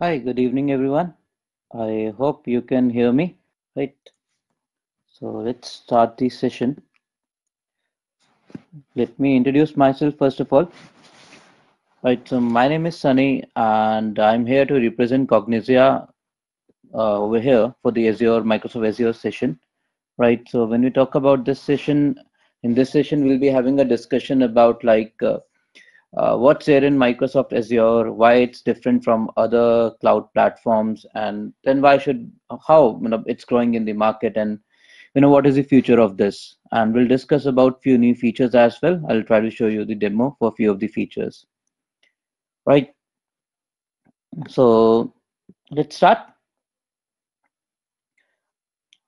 Hi, good evening, everyone. I hope you can hear me. Right. So let's start the session. Let me introduce myself first of all. Right. So my name is Sunny, and I'm here to represent Cognizia over here for the Azure Microsoft Azure session. Right. So when we talk about this session, in this session we'll be having a discussion about what's there in Microsoft Azure, why it's different from other cloud platforms, and then how it's growing in the market, and what is the future of this. And we'll discuss about few new features as well. I'll try to show you the demo for a few of the features. Right. So let's start.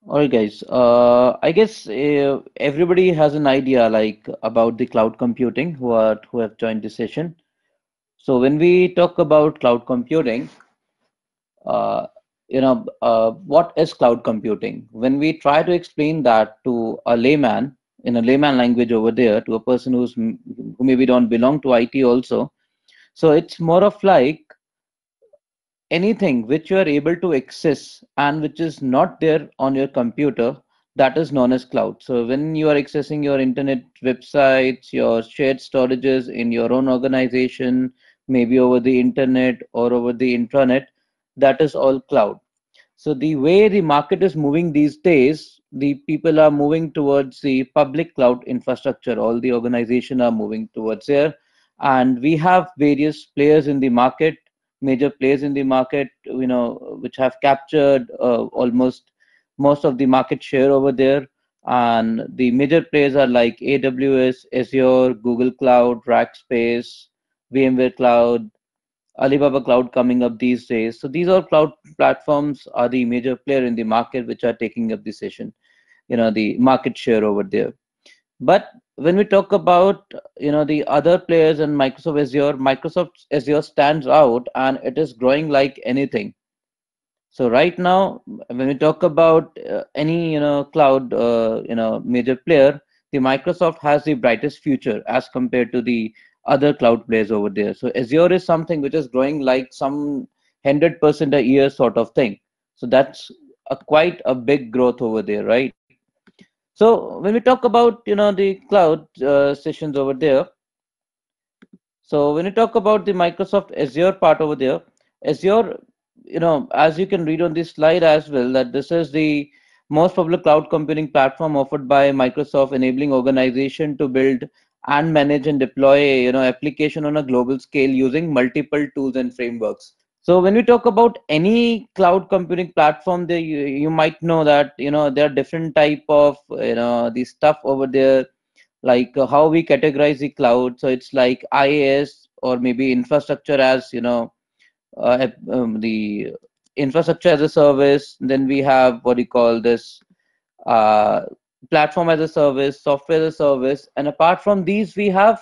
All right, guys. I guess everybody has an idea about the cloud computing who have joined the session. So when we talk about cloud computing, uh, what is cloud computing? When we try to explain that to a layman in a layman language over there, to a person who maybe don't belong to IT also, so it's more of like anything which you are able to access and which is not there on your computer, that is known as cloud. So when you are accessing your internet websites, your shared storages in your own organization, maybe over the internet or over the intranet, that is all cloud. So the way the market is moving these days, the people are moving towards the public cloud infrastructure. All the organizations are moving towards there, and we have various players in the market, major players in the market, which have captured almost most of the market share over there. And the major players are like AWS, Azure, Google Cloud, Rackspace, VMware Cloud, Alibaba Cloud coming up these days. So these all cloud platforms are the major player in the market which are taking up the session, the market share over there. But when we talk about the other players in Microsoft Azure stands out and it is growing like anything. So right now, when we talk about any cloud major player, the Microsoft has the brightest future as compared to the other cloud players over there. So Azure is something which is growing like some 100% a year sort of thing. So that's quite a big growth over there, right? So when we talk about the cloud sessions over there, so when you talk about the Microsoft Azure part over there, Azure, as you can read on this slide as well, that this is the most popular cloud computing platform offered by Microsoft, enabling organization to build and manage and deploy, application on a global scale using multiple tools and frameworks. So when we talk about any cloud computing platform, you might know that there are different type of the stuff over there, like how we categorize the cloud. So it's like IaaS or maybe infrastructure as the infrastructure as a service. Then we have what you call this uh, platform as a service, software as a service, and apart from these we have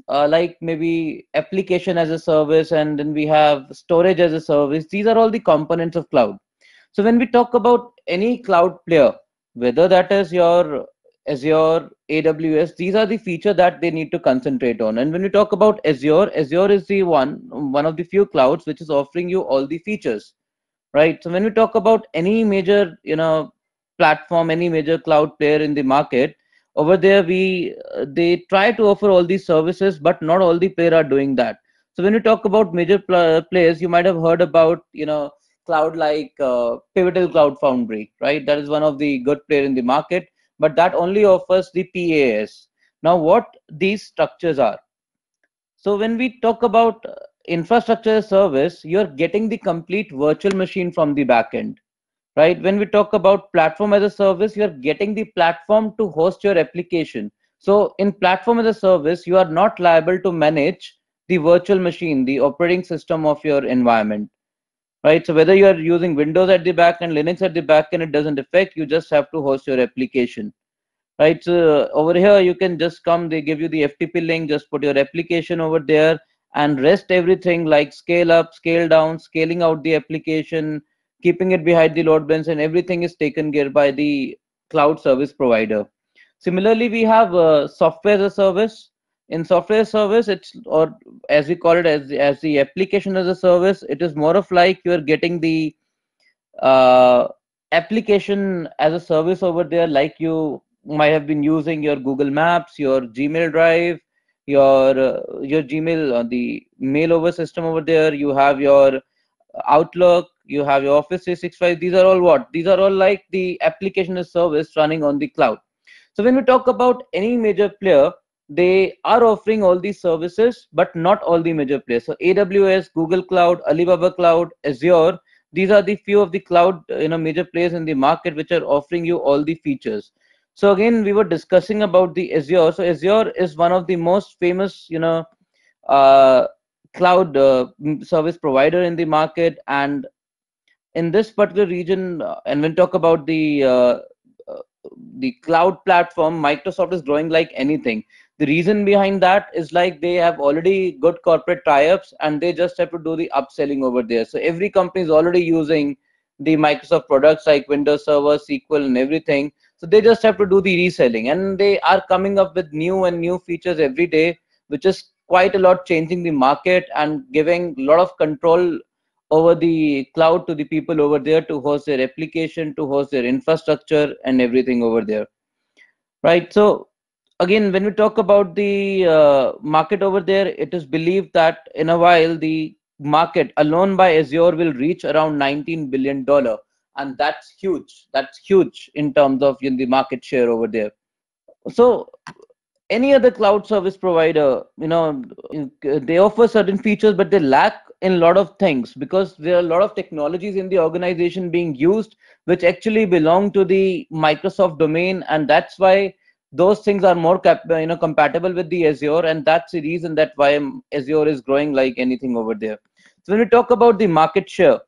like maybe application as a service, and then we have storage as a service. These are all the components of cloud. So when we talk about any cloud player, whether that is your Azure, AWS, these are the feature that they need to concentrate on. And when we talk about Azure, Azure is the one of the few clouds which is offering you all the features, right? So when we talk about any major, platform, any major cloud player in the market, over there they try to offer all these services, but not all the player are doing that. So when you talk about major players, you might have heard about, cloud like Pivotal Cloud Foundry, right? That is one of the good player in the market, but that only offers the PaaS. Now, what these structures are? So when we talk about infrastructure as a service, you're getting the complete virtual machine from the backend, right? When we talk about platform as a service, you're getting the platform to host your application. So in platform as a service, you are not liable to manage the virtual machine, the operating system of your environment, right? So whether you are using Windows at the back and Linux at the back end, it doesn't affect. You just have to host your application, right? So over here you can just come, they give you the FTP link, just put your application over there, and rest everything like scale up, scale down, scaling out the application, keeping it behind the load balance, and everything is taken care by the cloud service provider. Similarly, we have software as a service. In software service, it's, or as we call it, as the application as a service, it is more of like you're getting the uh, application as a service over there, like you might have been using your Google Maps, your Gmail Drive, your Gmail, the mail over system over there. You have your Outlook, you have your Office 365. These are all what? These are all like the application as service running on the cloud. So when we talk about any major player, they are offering all these services, but not all the major players. So AWS, Google Cloud, Alibaba Cloud, Azure, these are the few of the cloud, major players in the market which are offering you all the features. So again, we were discussing about the Azure. So Azure is one of the most famous, uh, cloud service provider in the market, and in this particular region, and when talk about uh, the cloud platform, Microsoft is growing like anything. The reason behind that is like they have already good corporate tie-ups, and they just have to do the upselling over there. So every company is already using the Microsoft products like Windows Server, SQL, and everything. So they just have to do the reselling, and they are coming up with new and new features every day, which is quite a lot changing the market and giving a lot of control over the cloud to the people over there to host their application, to host their infrastructure and everything over there, right? So again, when we talk about the market over there, it is believed that in a while the market alone by Azure will reach around $19 billion, and that's huge. That's huge in terms of the market share over there. So any other cloud service provider, they offer certain features, but they lack in a lot of things, because there are a lot of technologies in the organization being used which actually belong to the Microsoft domain, and that's why those things are more compatible with the Azure, and that's the reason that why Azure is growing like anything over there. So when we talk about the market share,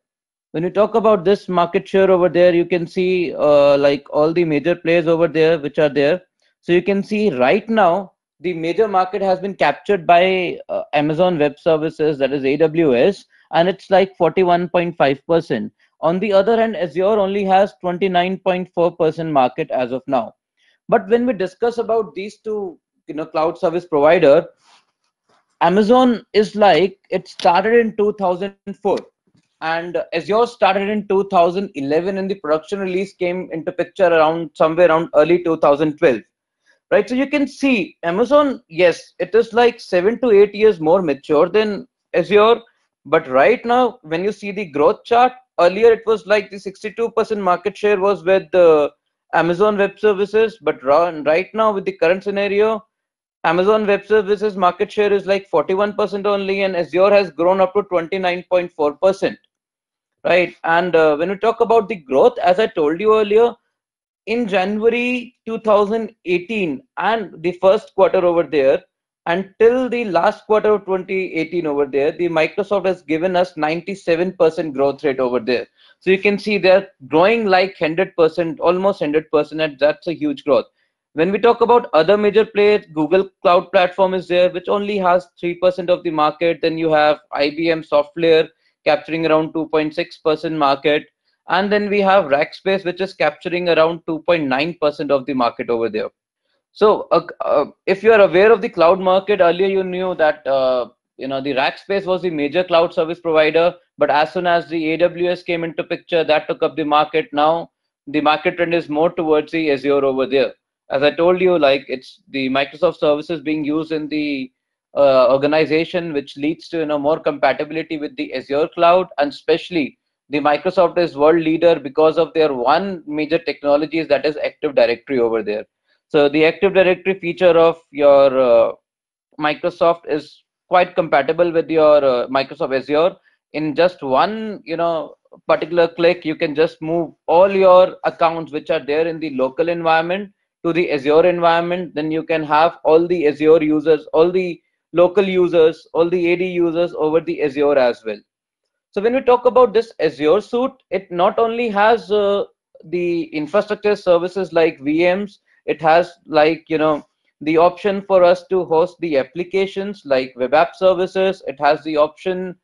when you talk about this market share over there, you can see like all the major players over there which are there. So you can see right now the major market has been captured by Amazon Web Services, that is AWS, and it's like 41.5%. On the other hand, Azure only has 29.4% market as of now. But when we discuss about these two, cloud service provider, Amazon is like, it started in 2004, and Azure started in 2011, and the production release came into picture around somewhere around early 2012, right? So you can see Amazon, yes, it is like 7 to 8 years more mature than Azure, but right now when you see the growth chart, earlier it was like the 62% market share was with the Amazon Web Services, but right now with the current scenario, Amazon Web Services market share is like 41% only, and Azure has grown up to 29.4%, right? And when we talk about the growth, as I told you earlier, in January 2018 and the first quarter over there, until the last quarter of 2018 over there, the Microsoft has given us 97% growth rate over there. So you can see they're growing like 100%, almost 100%, and that's a huge growth. When we talk about other major players, Google Cloud Platform is there, which only has 3% of the market. Then you have IBM Software capturing around 2.6% market. And then we have Rackspace, which is capturing around 2.9% of the market over there. So, if you are aware of the cloud market, earlier you knew that the Rackspace was the major cloud service provider, but as soon as the AWS came into picture, that took up the market. Now the market trend is more towards the Azure over there. As I told you, like it's the Microsoft services being used in the organization, which leads to more compatibility with the Azure cloud, and especially the Microsoft is world leader because of their one major technology, is that is Active Directory over there. So the Active Directory feature of your Microsoft is quite compatible with your Microsoft Azure. In just one, particular click, you can just move all your accounts which are there in the local environment to the Azure environment. Then you can have all the Azure users, all the local users, all the AD users over the Azure as well. So when we talk about this Azure suite, it not only has the infrastructure services like VMs, it has like, the option for us to host the applications like web app services. It has the option,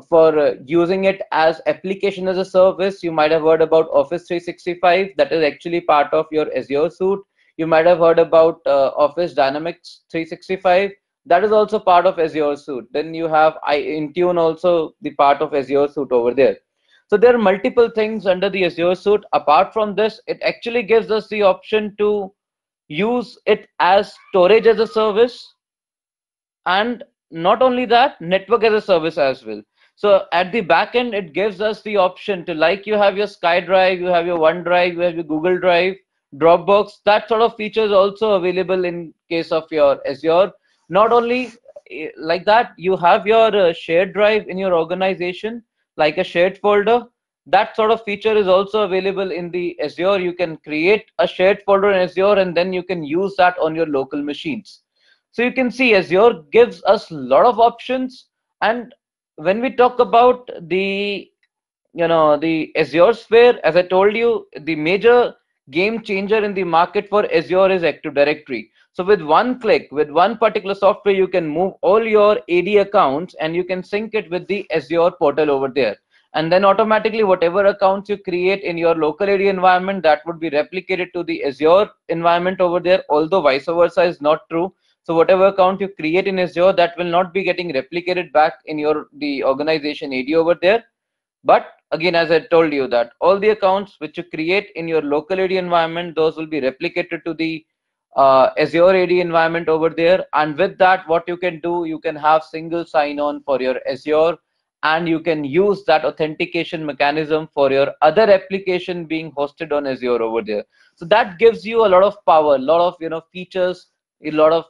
for using it as application as a service. You might have heard about Office 365. That is actually part of your Azure suite. You might have heard about Office Dynamics 365. That is also part of Azure suite. Then you have Intune, also the part of Azure suite over there. So there are multiple things under the Azure suite. Apart from this, it actually gives us the option to use it as storage as a service, and not only that, network as a service as well. So at the back end, it gives us the option to, like, you have your SkyDrive, you have your OneDrive, you have your Google Drive, Dropbox. That sort of feature is also available in case of your Azure. Not only like that, you have your shared drive in your organization, like a shared folder. That sort of feature is also available in the Azure. You can create a shared folder in Azure, and then you can use that on your local machines. So you can see Azure gives us a lot of options. And when we talk about the, the Azure sphere, as I told you, the major game changer in the market for Azure is Active Directory. So with one click, with one particular software, you can move all your AD accounts and you can sync it with the Azure portal over there. And then automatically whatever accounts you create in your local AD environment, that would be replicated to the Azure environment over there, although vice versa is not true. So whatever account you create in Azure, that will not be getting replicated back in your the organization AD over there. But again, as I told you, that all the accounts which you create in your local AD environment, those will be replicated to the Azure AD environment over there. And with that, what you can do, you can have single sign-on for your Azure, and you can use that authentication mechanism for your other application being hosted on Azure over there. So that gives you a lot of power, a lot of features, a lot of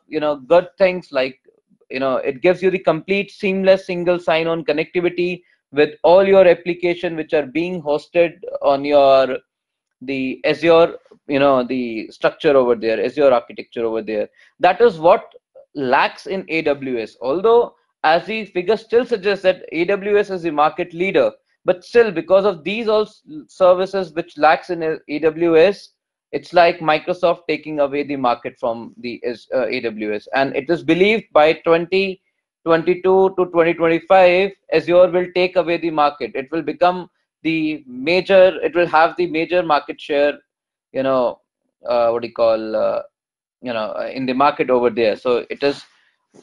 good things, like it gives you the complete seamless single sign-on connectivity with all your application which are being hosted on your the Azure, the structure over there, Azure architecture over there. That is what lacks in AWS. Although, as the figure still suggests that AWS is the market leader, but still, because of these all services which lacks in AWS, it's like Microsoft taking away the market from the AWS. And it is believed by 2022 to 2025, Azure will take away the market. It will become the major, it will have the major market share, what do you call, in the market over there. So it is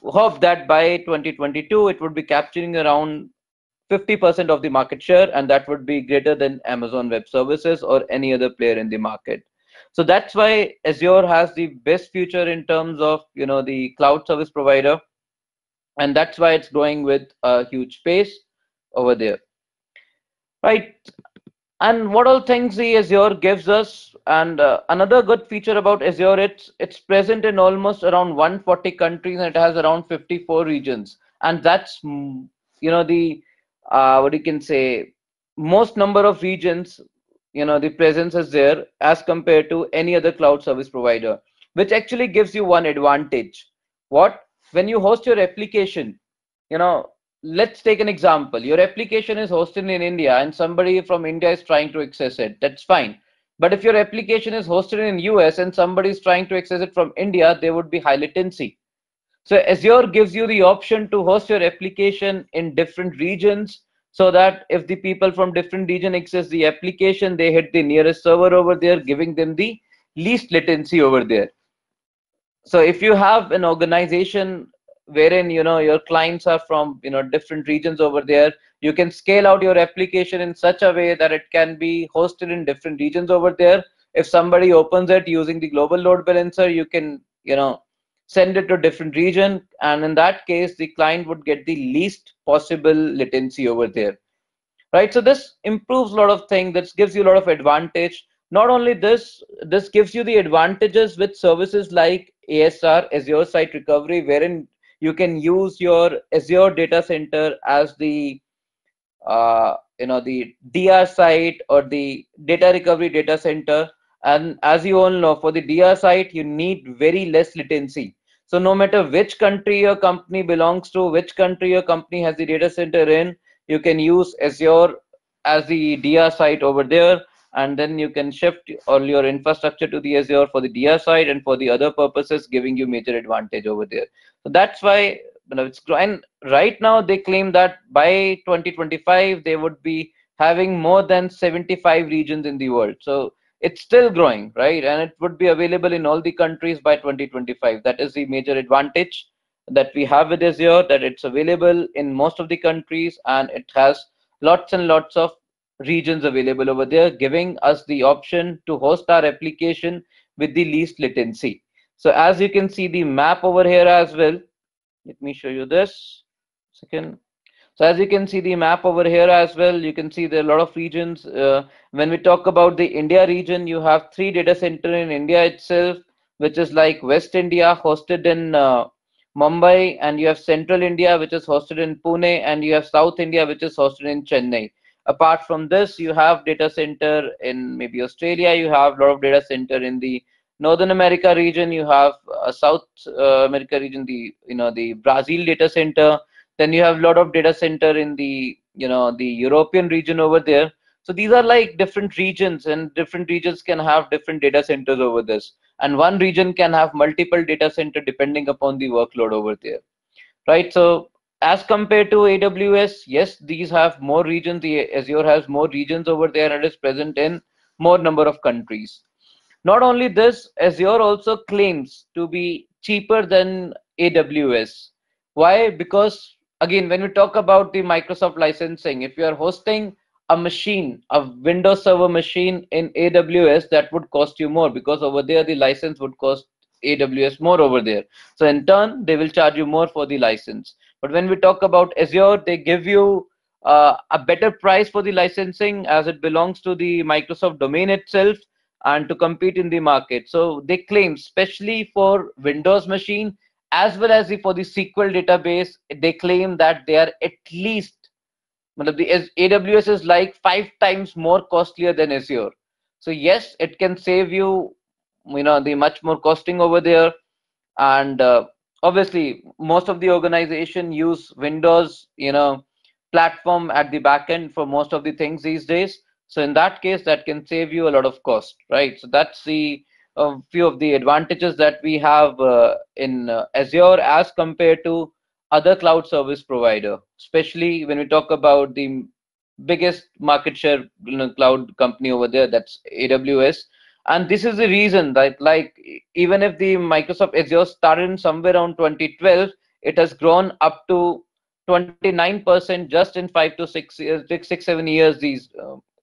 hope that by 2022 it would be capturing around 50% of the market share, and that would be greater than Amazon Web Services or any other player in the market. So that's why Azure has the best future in terms of the cloud service provider, and that's why it's growing with a huge pace over there, right? And what all things the Azure gives us, and another good feature about Azure, it's present in almost around 140 countries, and it has around 54 regions, and that's the what you can say, most number of regions, the presence is there as compared to any other cloud service provider, which actually gives you one advantage. What? When you host your application, you know let's take an example. Your application is hosted in India and somebody from India is trying to access it. That's fine. But if your application is hosted in US and somebody is trying to access it from India, there would be high latency. So Azure gives you the option to host your application in different regions, so that if the people from different region access the application, they hit the nearest server over there, giving them the least latency over there. So if you have an organization wherein your clients are from different regions over there, you can scale out your application in such a way that it can be hosted in different regions over there. If somebody opens it using the global load balancer, you can send it to a different region, and in that case the client would get the least possible latency over there, right? So this improves a lot of things. This gives you a lot of advantage. Not only this gives you the advantages with services like ASR, Azure Site Recovery, wherein you can use your Azure data center as the the DR site or the data recovery data center. And as you all know, for the DR site, you need very less latency. So no matter which country your company belongs to, which country your company has the data center in, you can use Azure as the DR site over there, and then you can shift all your infrastructure to the Azure for the DR site and for the other purposes, giving you major advantage over there. So that's why it's growing. Right now they claim that by 2025 they would be having more than 75 regions in the world. So it's still growing, right? And it would be available in all the countries by 2025. That is the major advantage that we have with Azure, that it's available in most of the countries, and it has lots and lots of regions available over there, giving us the option to host our application with the least latency. So as you can see the map over here as well, let me show you this second. So as you can see the map over here as well, you can see there are a lot of regions. When we talk about the India region, you have 3 data center in India itself, which is like West India hosted in Mumbai, and you have Central India, which is hosted in Pune, and you have South India, which is hosted in Chennai. Apart from this, you have data center in maybe Australia, you have a lot of data center in the Northern America region, you have South America region, the the Brazil data center, then you have a lot of data center in the the European region over there. So these are like different regions, and different regions can have different data centers over this, and one region can have multiple data center depending upon the workload over there, right? So as compared to AWS, yes, these have more regions. The Azure has more regions over there and is present in more number of countries. Not only this, Azure also claims to be cheaper than AWS. Why? Because again, when we talk about the Microsoft licensing, if you are hosting a machine, a Windows Server machine in AWS, that would cost you more, because over there the license would cost AWS more over there. So in turn, they will charge you more for the license. But when we talk about Azure, they give you a better price for the licensing, as it belongs to the Microsoft domain itself, and to compete in the market. So they claim, especially for Windows machine as well as for the SQL database, they claim that they are at least, the AWS is like 5 times more costlier than Azure. So yes, it can save you, the much more costing over there. And obviously most of the organization use Windows platform at the back end for most of the things these days. So in that case, that can save you a lot of cost, right? So that's the few of the advantages that we have in Azure as compared to other cloud service provider, especially when we talk about the biggest market share cloud company over there, that's AWS. And this is the reason that, like, even if the Microsoft Azure started in somewhere around 2012, it has grown up to 29% just in 5 to 6 years, 6, 7 years, these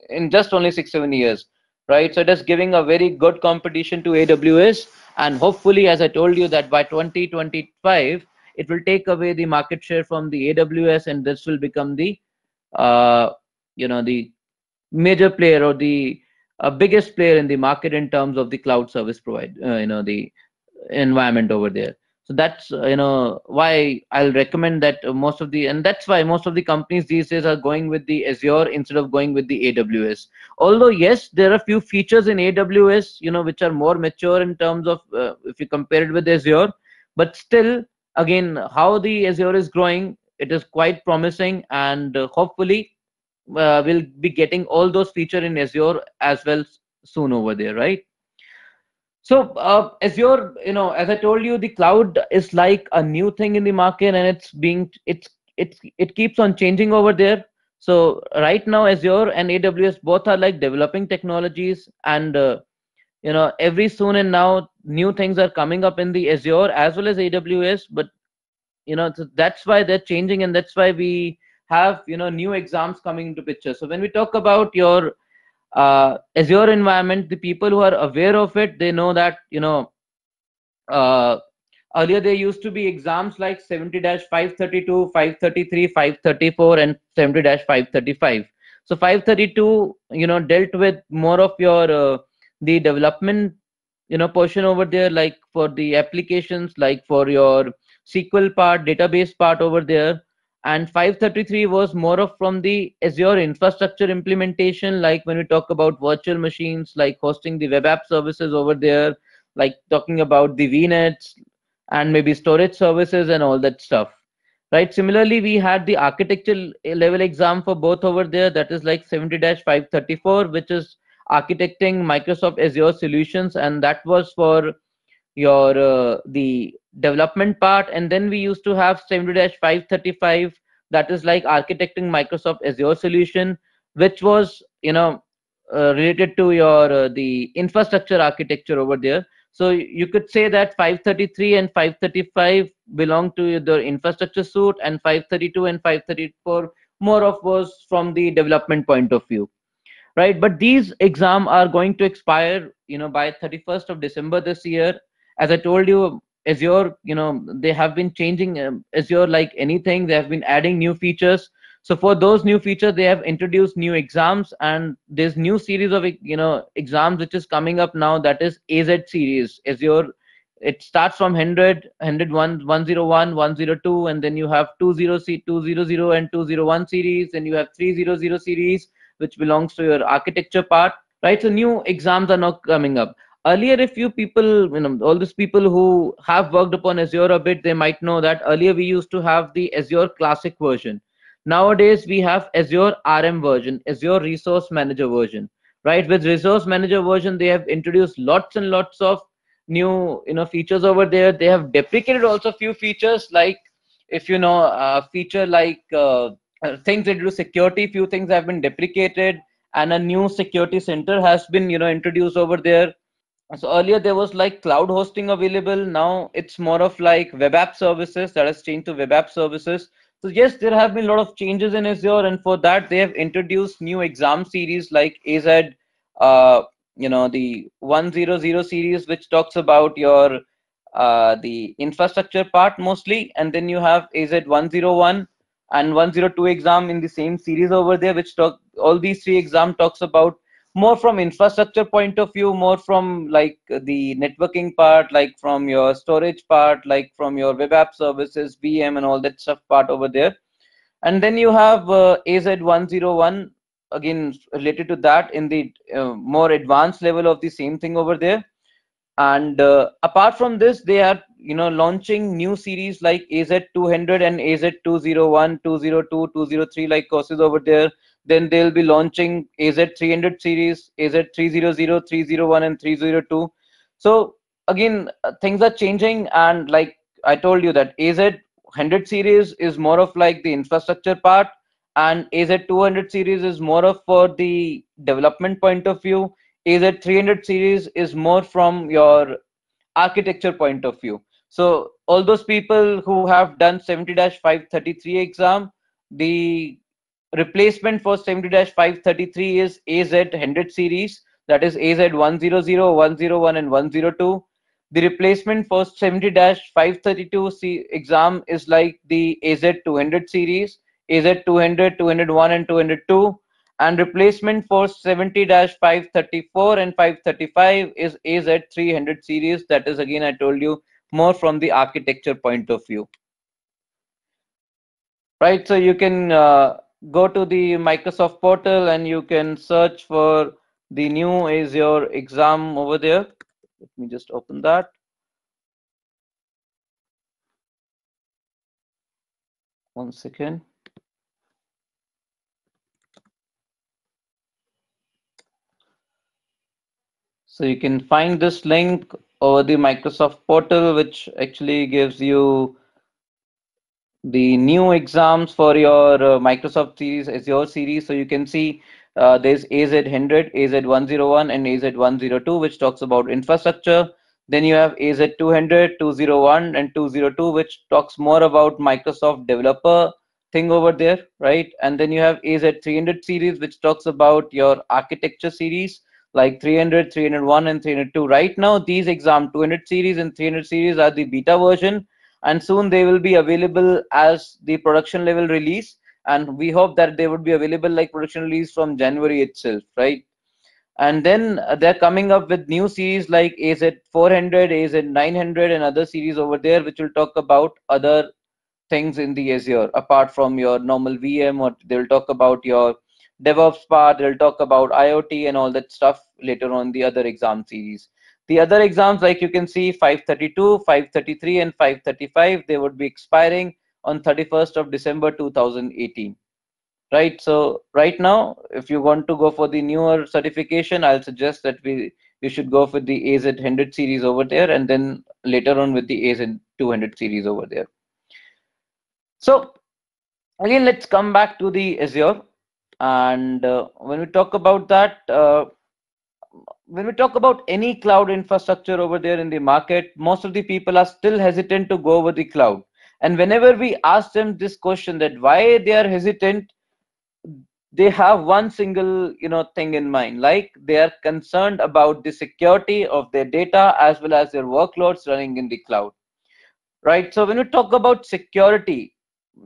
in just only 6, 7 years, right? So it is giving a very good competition to AWS, and hopefully, as I told you, that by 2025 it will take away the market share from the AWS, and this will become the uh, the major player, or the biggest player in the market in terms of the cloud service provide the environment over there. So that's why I'll recommend that most of the, and that's why most of the companies these days are going with the Azure instead of going with the AWS. Although yes, there are few features in AWS which are more mature in terms of if you compare it with Azure, but still, again, how the Azure is growing, it is quite promising, and hopefully we'll be getting all those feature in Azure as well soon over there, right? So Azure, as I told you, the cloud is like a new thing in the market, and it keeps on changing over there. So right now, Azure and AWS both are like developing technologies, and every soon and now new things are coming up in the Azure as well as AWS. But so that's why they're changing, and that's why we have new exams coming into picture. So when we talk about your Azure environment, the people who are aware of it, they know that uh, earlier there used to be exams like 70-532, 533, 534, and 70-535. So 532 dealt with more of your the development portion over there, like for the applications, like for your SQL part, database part over there. And 533 was more of from the Azure infrastructure implementation, like when we talk about virtual machines, like hosting the web app services over there, like talking about the VNets and maybe storage services and all that stuff, right? Similarly, we had the architecture level exam for both over there, that is like 70-534, which is architecting Microsoft Azure solutions, and that was for your the development part. And then we used to have 70-535, that is like architecting Microsoft Azure solution, which was related to your the infrastructure architecture over there. So you could say that 533 and 535 belong to the infrastructure suite, and 532 and 534 more of was from the development point of view, right? But these exam are going to expire, by 31st of December this year. As I told you, Azure, they have been changing Azure like anything. They have been adding new features. So for those new features, they have introduced new exams, and there's new series of exams which is coming up now. That is AZ series Azure. It starts from 100, 101, 101, 102, and then you have 200 and 201 series, and you have 300 series, which belongs to your architecture part, right? So new exams are now coming up. Earlier, if you people, all these people who have worked upon Azure a bit, they might know that earlier we used to have the Azure Classic version. Nowadays, we have Azure RM version, Azure Resource Manager version, right? With Resource Manager version, they have introduced lots and lots of new, features over there. They have deprecated also few features, like if a feature like things related to security, few things have been deprecated, and a new security center has been introduced over there. So earlier there was like cloud hosting available. Now it's more of like web app services, that has changed to web app services. So yes, there have been a lot of changes in Azure, and for that they have introduced new exam series like AZ, the 100 series, which talks about your the infrastructure part mostly, and then you have AZ 101 and 102 exam in the same series over there, which talk all these three exam talks about more from infrastructure point of view, more from like the networking part, like from your storage part, like from your web app services, VM and all that stuff part over there. And then you have AZ101, again related to that in the more advanced level of the same thing over there. And apart from this, they are launching new series like AZ200 and AZ201, 202, 203 like courses over there. Then they'll be launching AZ300 series, AZ300, 301 and 302. So again, things are changing, and like I told you that AZ100 series is more of like the infrastructure part, and AZ200 series is more of for the development point of view. AZ300 series is more from your architecture point of view. So all those people who have done 70-533 exam, the replacement for 70-533 is AZ100 series, that is AZ100, 101 and 102. The replacement for 70-532 exam is like the AZ200 series, AZ200, 201 and 202. And replacement for 70-534 and 535 is AZ300 series. That is, again, I told you, more from the architecture point of view. Right, so you can go to the Microsoft portal and you can search for the new Azure exam over there. Let me just open that. One second. So you can find this link over the Microsoft portal, which actually gives you the new exams for your Microsoft series, Azure series. So you can see there's AZ100, AZ101, and AZ102, which talks about infrastructure. Then you have AZ200, 201, and 202, which talks more about Microsoft developer thing over there, right? And then you have AZ300 series, which talks about your architecture series like 300, 301, and 302. Right now, these exam 200 series and 300 series are the beta version, and soon they will be available as the production level release, and we hope that they would be available like production release from January itself, right? And then they're coming up with new series like AZ400, AZ900 and other series over there, which will talk about other things in the Azure apart from your normal VM, or they'll talk about your DevOps part, they'll talk about IoT and all that stuff later on the other exam series. The other exams, like you can see, 532, 533, and 535, they would be expiring on 31st of December 2018. Right. So right now, if you want to go for the newer certification, I'll suggest that you should go for the AZ100 series over there, and then later on with the AZ200 series over there. So again, let's come back to the Azure. And when we talk about that, when we talk about any cloud infrastructure over there in the market, most of the people are still hesitant to go over the cloud. And whenever we ask them this question that why they are hesitant, they have one single thing in mind, like they are concerned about the security of their data as well as their workloads running in the cloud. Right. So when we talk about security,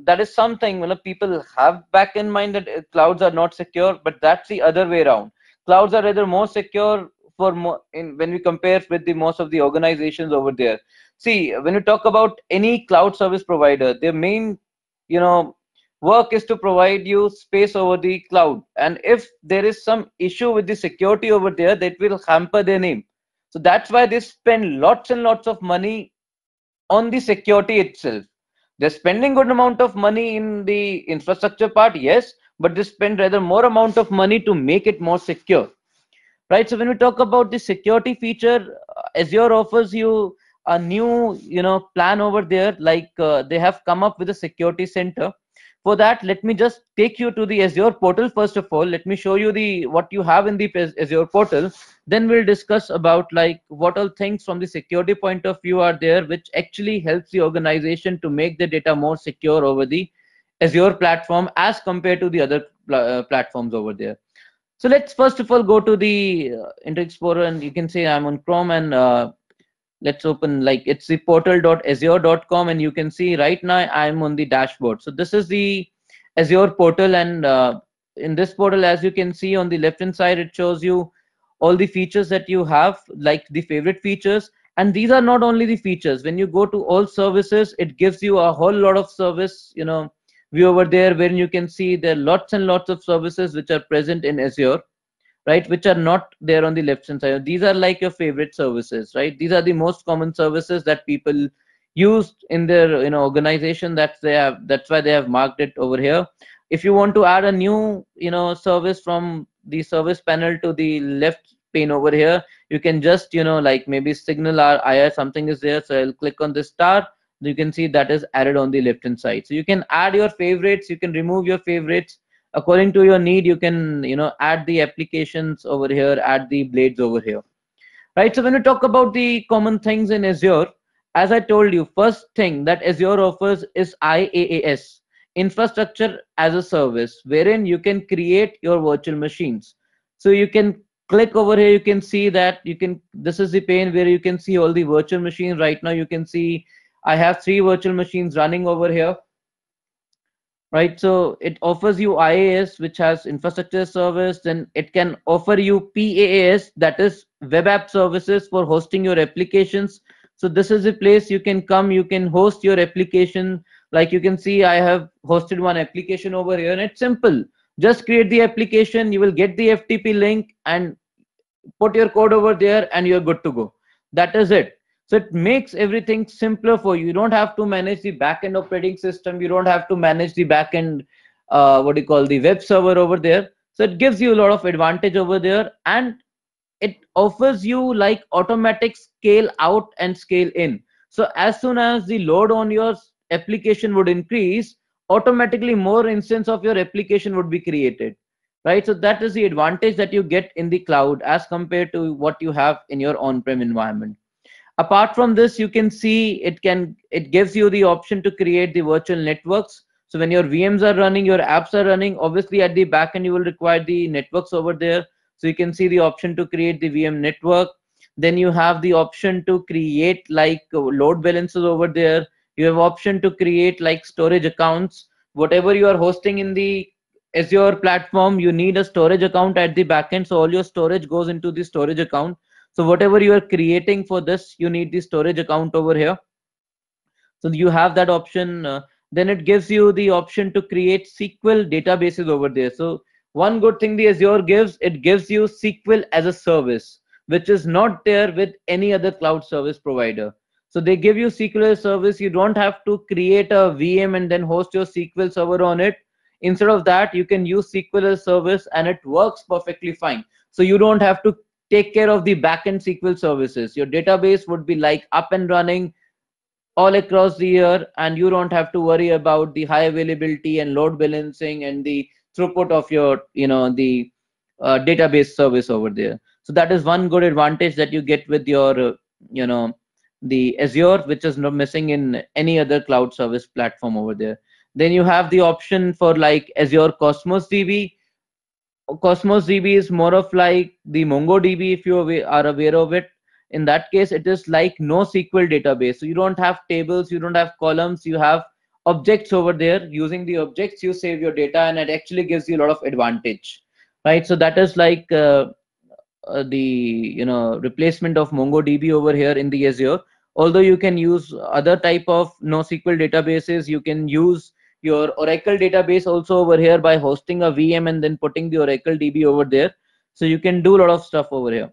that is something people have back in mind that clouds are not secure, but that's the other way around. Clouds are rather more secure for more in when we compare with the most of the organizations over there. See, when you talk about any cloud service provider, their main you know work is to provide you space over the cloud, and if there is some issue with the security over there, that will hamper their name. So that's why they spend lots and lots of money on the security itself. They're spending good amount of money in the infrastructure part, yes, but they spend rather more amount of money to make it more secure. Right. So when we talk about the security feature, Azure offers you a new plan over there, like they have come up with a security center. For that, let me just take you to the Azure portal. First of all, let me show you the what you have in the Azure portal. Then we'll discuss about like what all things from the security point of view are there, which actually helps the organization to make the data more secure over the Azure platform as compared to the other platforms over there. So let's first of all go to the Internet Explorer, and you can say I'm on Chrome, and let's open, like, it's the portal.azure.com, and you can see right now I'm on the dashboard. So this is the Azure portal, and in this portal, as you can see on the left hand side, it shows you all the features that you have, like the favorite features. And these are not only the features. When you go to all services, it gives you a whole lot of service view over there, where you can see there are lots and lots of services which are present in Azure, right, which are not there on the left hand side. These are like your favorite services, right? These are the most common services that people use in their organization. That's why they have marked it over here. If you want to add a new service from the service panel to the left pane over here, you can just like maybe signal or IR something is there, so I'll click on this star. You can see that is added on the left hand side. So you can add your favorites, you can remove your favorites according to your need. You can add the applications over here, add the blades over here, right? So when we talk about the common things in Azure, as I told you, first thing that Azure offers is IaaS, infrastructure as a service, wherein you can create your virtual machines. So you can click over here, you can see that this is the pane where you can see all the virtual machines. Right now you can see I have 3 virtual machines running over here, right? So it offers you IaaS, which has infrastructure service. Then it can offer you PaaS, that is web app services for hosting your applications. So this is a place you can come, you can host your application. Like you can see, I have hosted one application over here, and it's simple. Just create the application, you will get the FTP link and put your code over there, and you're good to go. That is it. So it makes everything simpler for you. You don't have to manage the backend operating system, you don't have to manage the backend what do you call, the web server over there. So it gives you a lot of advantage over there, and it offers you like automatic scale out and scale in. So as soon as the load on your application would increase, automatically more instance of your application would be created, right? So that is the advantage that you get in the cloud as compared to what you have in your on-prem environment. Apart from this, you can see it gives you the option to create the virtual networks. So when your VMs are running, your apps are running, obviously at the backend you will require the networks over there. So you can see the option to create the VM network. Then you have the option to create like load balances over there. You have option to create like storage accounts. Whatever you are hosting in the Azure platform, you need a storage account at the backend. So all your storage goes into the storage account. So whatever you are creating for this, you need the storage account over here. So you have that option. Then it gives you the option to create SQL databases over there. So one good thing the Azure gives, it gives you SQL as a service, which is not there with any other cloud service provider. So they give you SQL as a service. You don't have to create a VM and then host your SQL server on it. Instead of that, you can use SQL as a service, and it works perfectly fine. So you don't have to take care of the backend SQL services. Your database would be like up and running all across the year, and you don't have to worry about the high availability and load balancing and the throughput of your, the database service over there. So that is one good advantage that you get with your, the Azure, which is not missing in any other cloud service platform over there. Then you have the option for like Azure Cosmos DB. Cosmos DB is more of like the MongoDB, if you are aware of it. In that case, it is like NoSQL database. So you don't have tables, you don't have columns, you have objects over there. Using the objects, you save your data, and it actually gives you a lot of advantage, right? So that is like the replacement of MongoDB over here in the Azure. Although you can use other type of NoSQL databases, you can use your Oracle database also over here by hosting a VM and then putting the Oracle DB over there. So you can do a lot of stuff over here.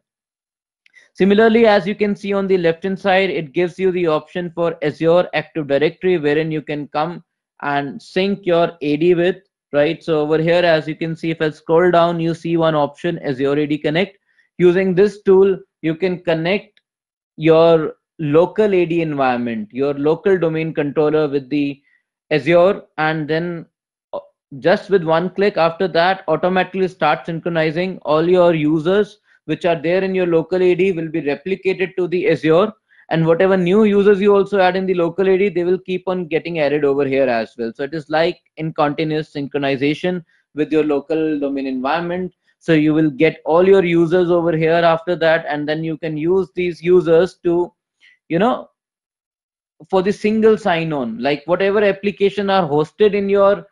Similarly, as you can see on the left hand side, it gives you the option for Azure Active Directory, wherein you can come and sync your AD with, right? So over here, as you can see, if I scroll down, you see one option, Azure AD Connect. Using this tool, you can connect your local AD environment, your local domain controller with the Azure, and then uh, just with one click after that, automatically start synchronizing all your users which are there in your local AD will be replicated to the Azure, and whatever new users you also add in the local AD, they will keep on getting added over here as well. So it is like in continuous synchronization with your local domain environment. So you will get all your users over here after that, and then you can use these users to, you know for the single sign on, like whatever application are hosted in your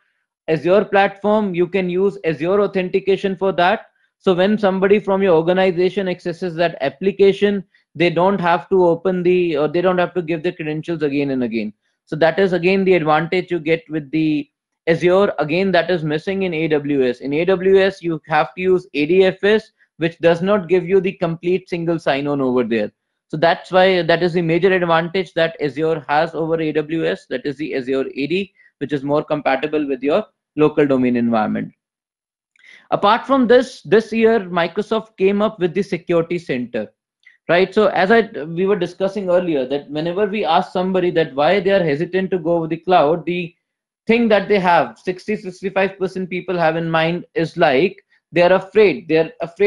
Azure platform, you can use Azure authentication for that. So when somebody from your organization accesses that application, they don't have to open the, or they don't have to give the credentials again and again. So that is again the advantage you get with the Azure. Again, that is missing in AWS. In AWS, you have to use ADFS, which does not give you the complete single sign-on over there. So that's why that is the major advantage that Azure has over AWS. That is the Azure AD, which is more compatible with your local domain environment. Apart from this year Microsoft came up with the security center, right? So as we were discussing earlier, that whenever we ask somebody that why they are hesitant to go with the cloud, the thing that they have 60-65% people have in mind is like they're afraid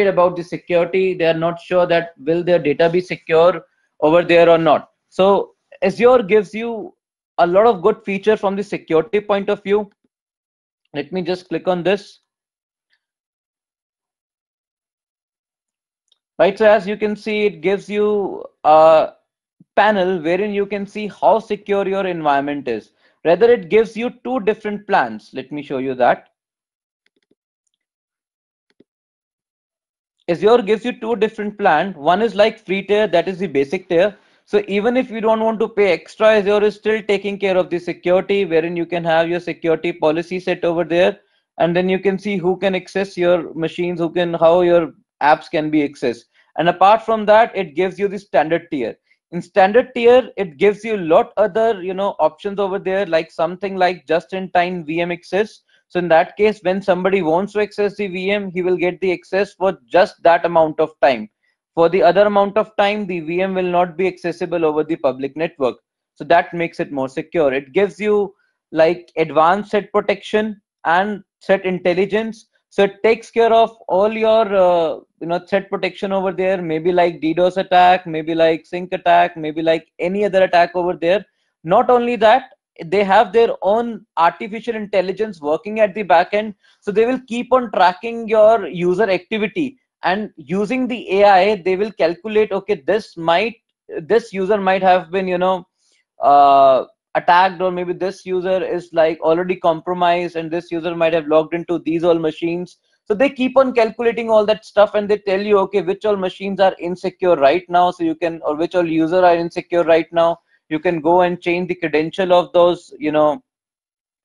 about the security. They are not sure that will their data be secure over there or not. So Azure gives you a lot of good feature from the security point of view. Let me just click on this. Right, so as you can see, it gives you a panel wherein you can see how secure your environment is. Rather, it gives you two different plans. Let me show you that. Azure gives you two different plans. One is like free tier, that is the basic tier. So even if you don't want to pay extra, Azure is still taking care of the security, wherein you can have your security policy set over there, and then you can see who can access your machines, how your apps can be accessed. And apart from that, it gives you the standard tier. In standard tier, it gives you a lot other options over there, like something like just-in-time VM access. So in that case, when somebody wants to access the VM, he will get the access for just that amount of time. For the other amount of time, the VM will not be accessible over the public network. So that makes it more secure. It gives you like advanced threat protection and threat intelligence. So it takes care of all your threat protection over there. Maybe like DDoS attack, maybe like sync attack, maybe like any other attack over there. Not only that, they have their own artificial intelligence working at the back end, so they will keep on tracking your user activity, and using the AI they will calculate, okay, this user might have been attacked, or maybe this user is like already compromised, and this user might have logged into these all machines. So they keep on calculating all that stuff, and they tell you, okay, which all machines are insecure right now, so you can, or which all user are insecure right now. You can go and change the credential of those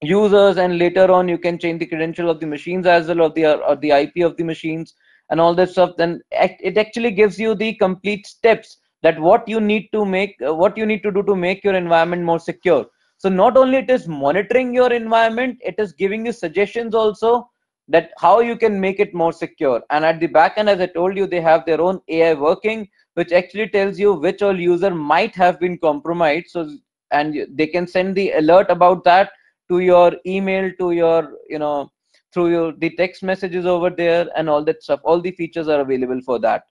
users, and later on you can change the credential of the machines as well, or the IP of the machines, and all that stuff. Then it actually gives you the complete steps that what you need to do to make your environment more secure. So not only it is monitoring your environment, it is giving you suggestions also that how you can make it more secure. And at the back end, as I told you, they have their own AI working, which actually tells you which all user might have been compromised. So, and they can send the alert about that to your email, to your the text messages over there and all that stuff. All the features are available for that.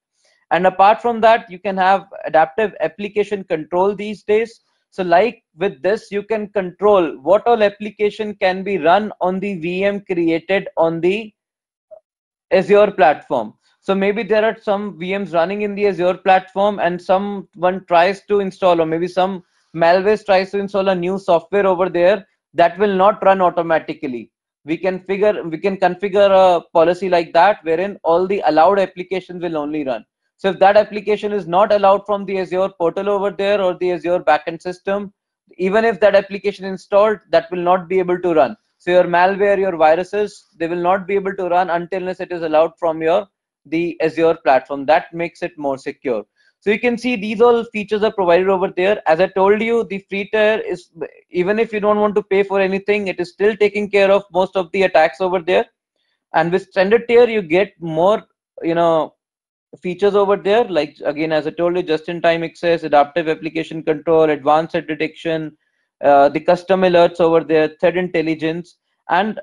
And apart from that, you can have adaptive application control these days. So like with this, you can control what all application can be run on the VM created on the Azure platform. So maybe there are some VMs running in the Azure platform and someone tries to install, or maybe some malware tries to install a new software over there that will not run automatically. We can configure a policy like that wherein all the allowed applications will only run. So if that application is not allowed from the Azure portal over there or the Azure backend system, even if that application installed, that will not be able to run. So your malware, your viruses, they will not be able to run until unless it is allowed from the Azure platform. That makes it more secure. So you can see these all features are provided over there. As I told you, the free tier is, even if you don't want to pay for anything, it is still taking care of most of the attacks over there. And with standard tier, you get more, features over there, like again, as I told you, just-in-time access, adaptive application control, advanced threat detection, the custom alerts over there, threat intelligence. And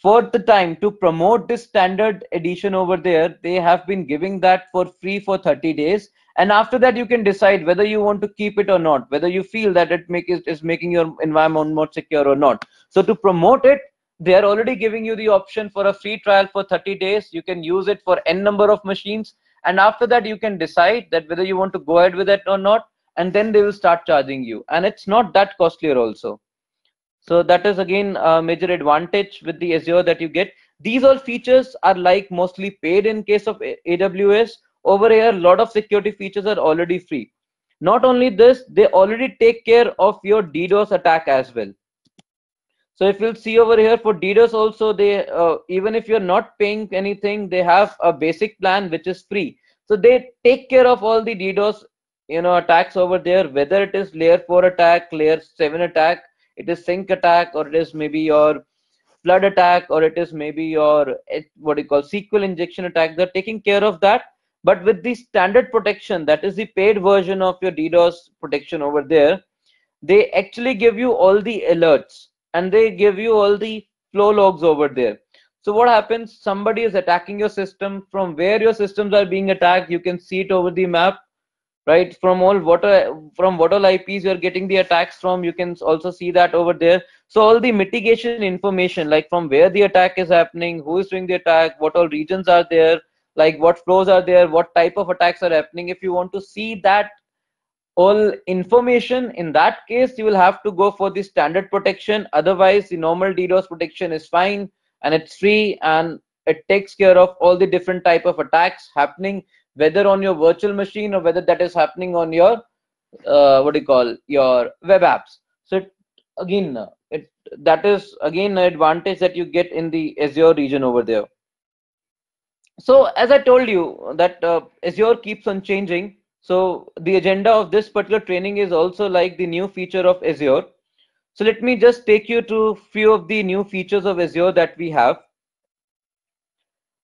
for the time to promote this standard edition over there, they have been giving that for free for 30 days. And after that, you can decide whether you want to keep it or not, whether you feel that it is making your environment more secure or not. So to promote it, they are already giving you the option for a free trial for 30 days. You can use it for n number of machines, and after that you can decide that whether you want to go ahead with it or not, and then they will start charging you, and it's not that costlier also. So that is again a major advantage with the Azure that you get. These all features are like mostly paid in case of AWS. Over here, a lot of security features are already free. Not only this, they already take care of your DDoS attack as well. So if you'll see over here for DDoS also, they even if you're not paying anything, they have a basic plan which is free. So they take care of all the DDoS attacks over there, whether it is layer 4 attack, layer 7 attack, it is sync attack, or it is maybe your flood attack, or it is maybe your what you call SQL injection attack. They're taking care of that. But with the standard protection, that is the paid version of your DDoS protection over there, they actually give you all the alerts and they give you all the flow logs over there. So what happens, somebody is attacking your system, from where your systems are being attacked, you can see it over the map, right? From what all IPs you're getting the attacks from, you can also see that over there. So all the mitigation information, like from where the attack is happening, who is doing the attack, what all regions are there, like what flows are there, what type of attacks are happening. If you want to see that all information, in that case you will have to go for the standard protection. Otherwise the normal DDoS protection is fine and it's free, and it takes care of all the different type of attacks happening, whether on your virtual machine or whether that is happening on your what do you call, your web apps. So that is again an advantage that you get in the Azure region over there. So as I told you that Azure keeps on changing. So the agenda of this particular training is also like the new feature of Azure. So let me just take you to few of the new features of Azure that we have.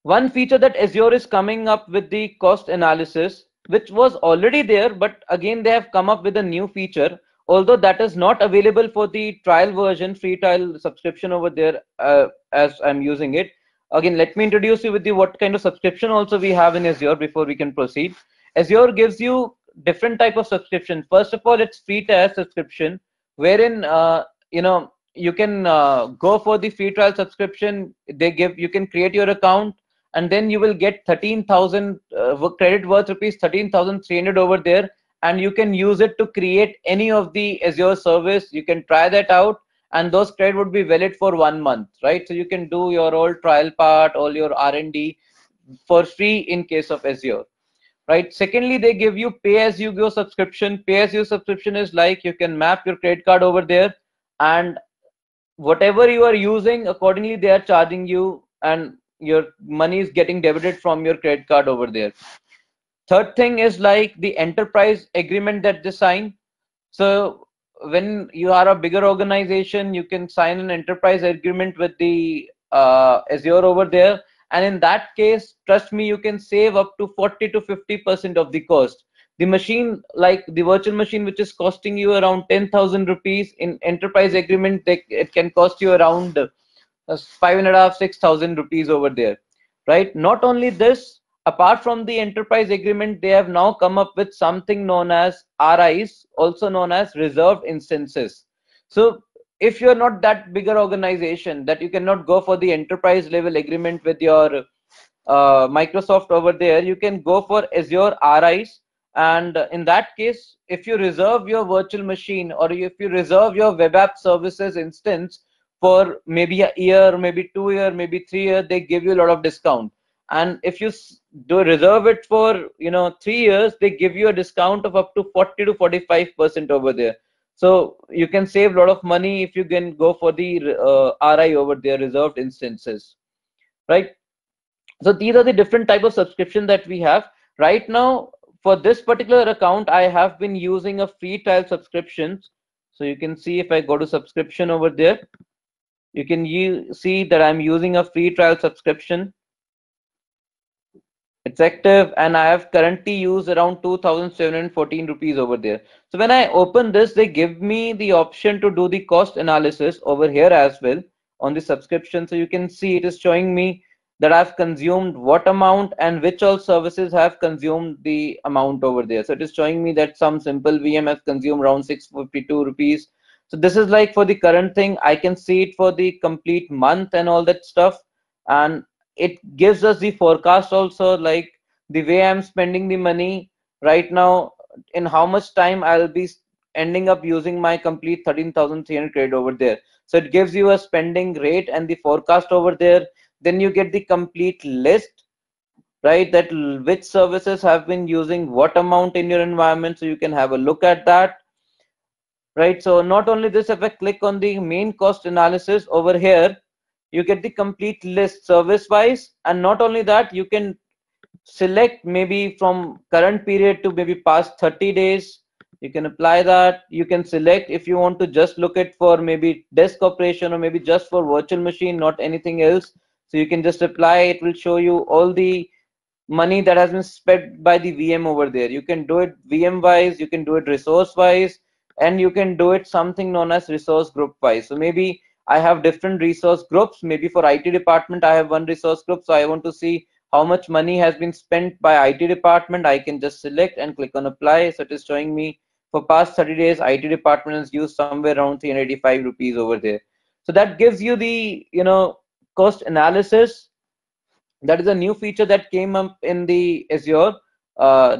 One feature that Azure is coming up with the cost analysis, which was already there, but again they have come up with a new feature, although that is not available for the trial version, free trial subscription over there as I'm using it. Again, let me introduce you with the what kind of subscription also we have in Azure before we can proceed. Azure gives you different type of subscription. First of all, it's free tier subscription, wherein you can go for the free trial subscription. You can create your account, and then you will get 13,000 credit worth rupees 13,300 over there, and you can use it to create any of the Azure service. You can try that out, and those credit would be valid for 1 month, right? So you can do your whole trial part, all your R&D for free in case of Azure, right? Secondly, they give you pay-as-you-go subscription. Pay-as-you subscription is like you can map your credit card over there, and whatever you are using, accordingly they are charging you, and your money is getting debited from your credit card over there. Third thing is like the enterprise agreement that they sign. So when you are a bigger organization, you can sign an enterprise agreement with the Azure over there, and in that case, trust me, you can save up to 40 to 50% of the cost. The machine, like the virtual machine, which is costing you around 10,000 rupees, in enterprise agreement it can cost you around That's 5.5, 6,000 rupees over there, right? Not only this, apart from the enterprise agreement, they have now come up with something known as RIs, also known as reserved instances. So if you're not that bigger organization that you cannot go for the enterprise level agreement with your Microsoft over there, you can go for Azure RIs. And in that case, if you reserve your virtual machine or if you reserve your web app services instance for maybe a year, maybe 2 year, maybe 3 year, they give you a lot of discount. And if you do reserve it for 3 years, they give you a discount of up to 40 to 45% over there. So you can save a lot of money if you can go for the RI over there, reserved instances, right? So these are the different type of subscription that we have right now. For this particular account, I have been using a free trial subscriptions. So you can see if I go to subscription over there, you can see that I'm using a free trial subscription. It's active and I have currently used around 2,714 rupees over there. So when I open this, they give me the option to do the cost analysis over here as well on the subscription. So you can see it is showing me that I've consumed what amount and which all services have consumed the amount over there. So it is showing me that some simple VM has consumed around 652 rupees. So this is like for the current thing. I can see it for the complete month and all that stuff. And it gives us the forecast also, like the way I'm spending the money right now, in how much time I'll be ending up using my complete 13,300 credit over there. So it gives you a spending rate and the forecast over there. Then you get the complete list, right, that which services have been using what amount in your environment, so you can have a look at that, right? So not only this, if I click on the main cost analysis over here, you get the complete list service wise. And not only that, you can select maybe from current period to maybe past 30 days. You can apply that. You can select if you want to just look at for maybe desk operation or maybe just for virtual machine, not anything else. So you can just apply. It will show you all the money that has been spent by the VM over there. You can do it VM wise, you can do it resource wise, and you can do it something known as resource group wise. So maybe I have different resource groups. Maybe for IT department, I have one resource group. So I want to see how much money has been spent by IT department. I can just select and click on apply. So it is showing me for past 30 days, IT department has used somewhere around 385 rupees over there. So that gives you the, cost analysis. That is a new feature that came up in the Azure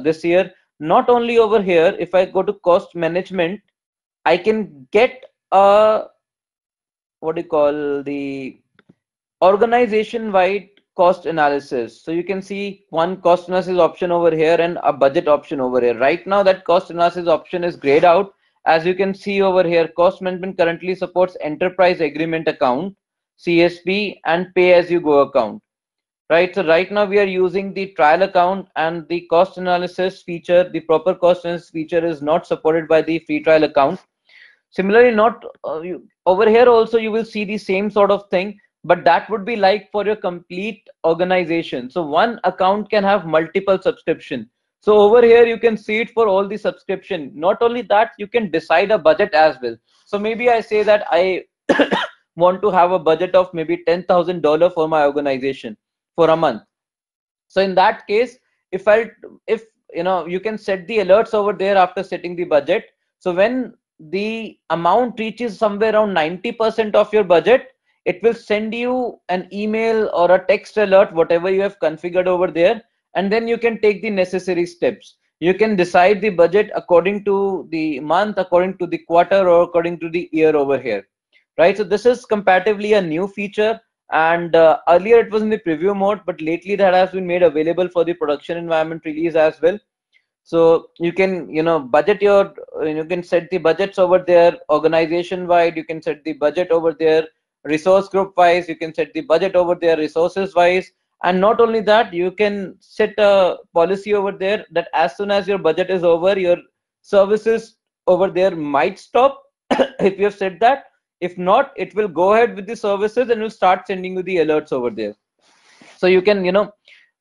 this year. Not only over here, if I go to cost management, I can get a, what do you call, the organization wide cost analysis. So you can see one cost analysis option over here and a budget option over here. Right now that cost analysis option is grayed out. As you can see over here, cost management currently supports enterprise agreement account, CSP, and pay as you go account. Right, so right now we are using the trial account, and the cost analysis feature, the proper cost analysis feature is not supported by the free trial account. Similarly, not over here also you will see the same sort of thing, but that would be like for your complete organization. So one account can have multiple subscription. So over here you can see it for all the subscription. Not only that, you can decide a budget as well. So maybe I say that I want to have a budget of maybe $10,000 for my organization for a month. So in that case, if you can set the alerts over there after setting the budget. So when the amount reaches somewhere around 90% of your budget, it will send you an email or a text alert, whatever you have configured over there, and then you can take the necessary steps. You can decide the budget according to the month, according to the quarter, or according to the year over here, right? So this is comparatively a new feature, and earlier it was in the preview mode, but lately that has been made available for the production environment release as well. So you can budget your, you can set the budgets over there organization wide. You can set the budget over there resource group wise. You can set the budget over there resources wise. And not only that, you can set a policy over there that as soon as your budget is over, your services over there might stop if you have said that. If not, it will go ahead with the services and will start sending you the alerts over there. So you can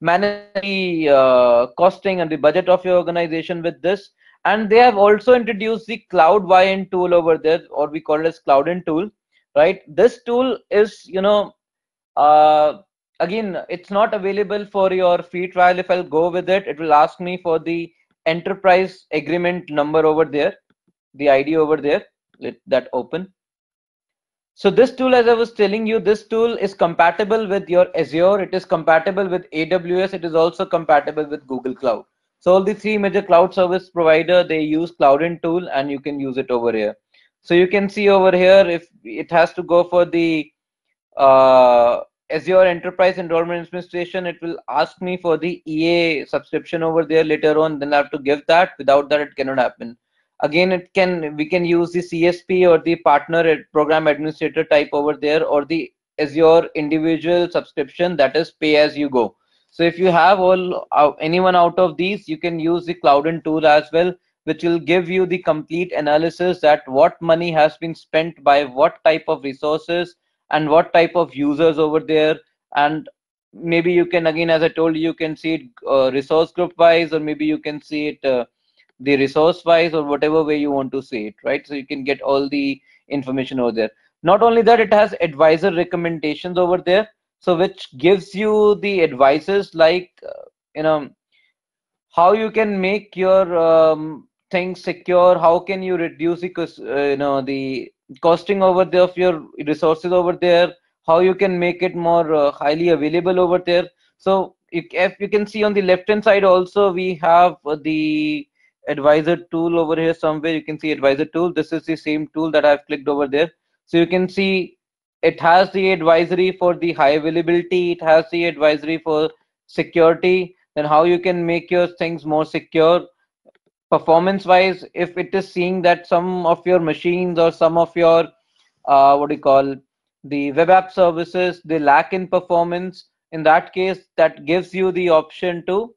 manage the costing and the budget of your organization with this. And they have also introduced the cloud YN tool over there, or we call it as cloud in tool, right? This tool is Again, it's not available for your free trial. If I'll go with it, it will ask me for the enterprise agreement number over there, the ID over there. Let that open. So this tool, as I was telling you, this tool is compatible with your Azure. It is compatible with AWS. It is also compatible with Google Cloud. So all the three major cloud service provider, they use Cloudin tool, and you can use it over here. So you can see over here, if it has to go for the uh, Azure Enterprise Enrollment Administration, it will ask me for the EA subscription over there later on. Then I have to give that. Without that, it cannot happen. Again, we can use the CSP or the partner program administrator type over there, or the Azure individual subscription, that is pay as you go. So if you have anyone out of these, you can use the Cloudin tool as well, which will give you the complete analysis that what money has been spent by what type of resources and what type of users over there. And maybe you can, again, as I told you, you can see it resource group wise, or maybe you can see it the resource wise, or whatever way you want to see it, right? So you can get all the information over there. Not only that, it has advisor recommendations over there, so which gives you the advices like you know how you can make your things secure, how can you reduce the the costing over there of your resources over there, how you can make it more highly available over there. So if you can see on the left hand side also, we have the advisor tool over here somewhere. You can see advisor tool. This is the same tool that I've clicked over there. So you can see it has the advisory for the high availability, it has the advisory for security, then how you can make your things more secure. Performance wise, if it is seeing that some of your machines or some of your what do you call, the web app services, they lack in performance, in that case, that gives you the option to,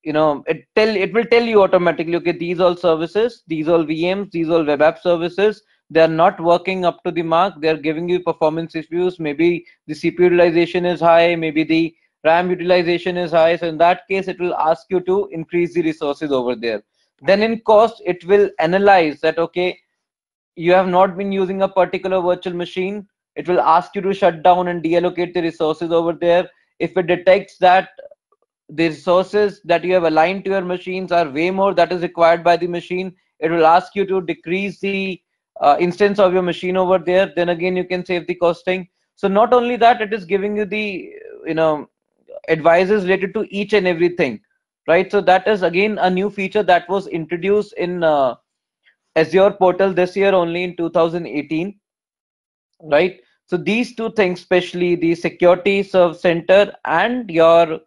it will tell you automatically, okay, these all services, these all VMs, these all web app services, they are not working up to the mark, they are giving you performance issues, maybe the CPU utilization is high, maybe the RAM utilization is high. So in that case, it will ask you to increase the resources over there. Then in cost, it will analyze that, okay, you have not been using a particular virtual machine, it will ask you to shut down and deallocate the resources over there. If it detects that the resources that you have aligned to your machines are way more that is required by the machine, it will ask you to decrease the instance of your machine over there. Then again, you can save the costing. So not only that, it is giving you the you know advices related to each and everything, right? So that is again a new feature that was introduced in Azure portal this year only in 2018, right? So these two things, especially the security serve center and your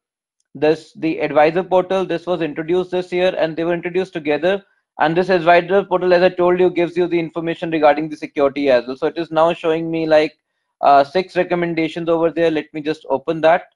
the advisor portal, this was introduced this year, and they were introduced together. And this advisor portal, as I told you, gives you the information regarding the security as well. So it is now showing me like 6 recommendations over there. Let me just open that.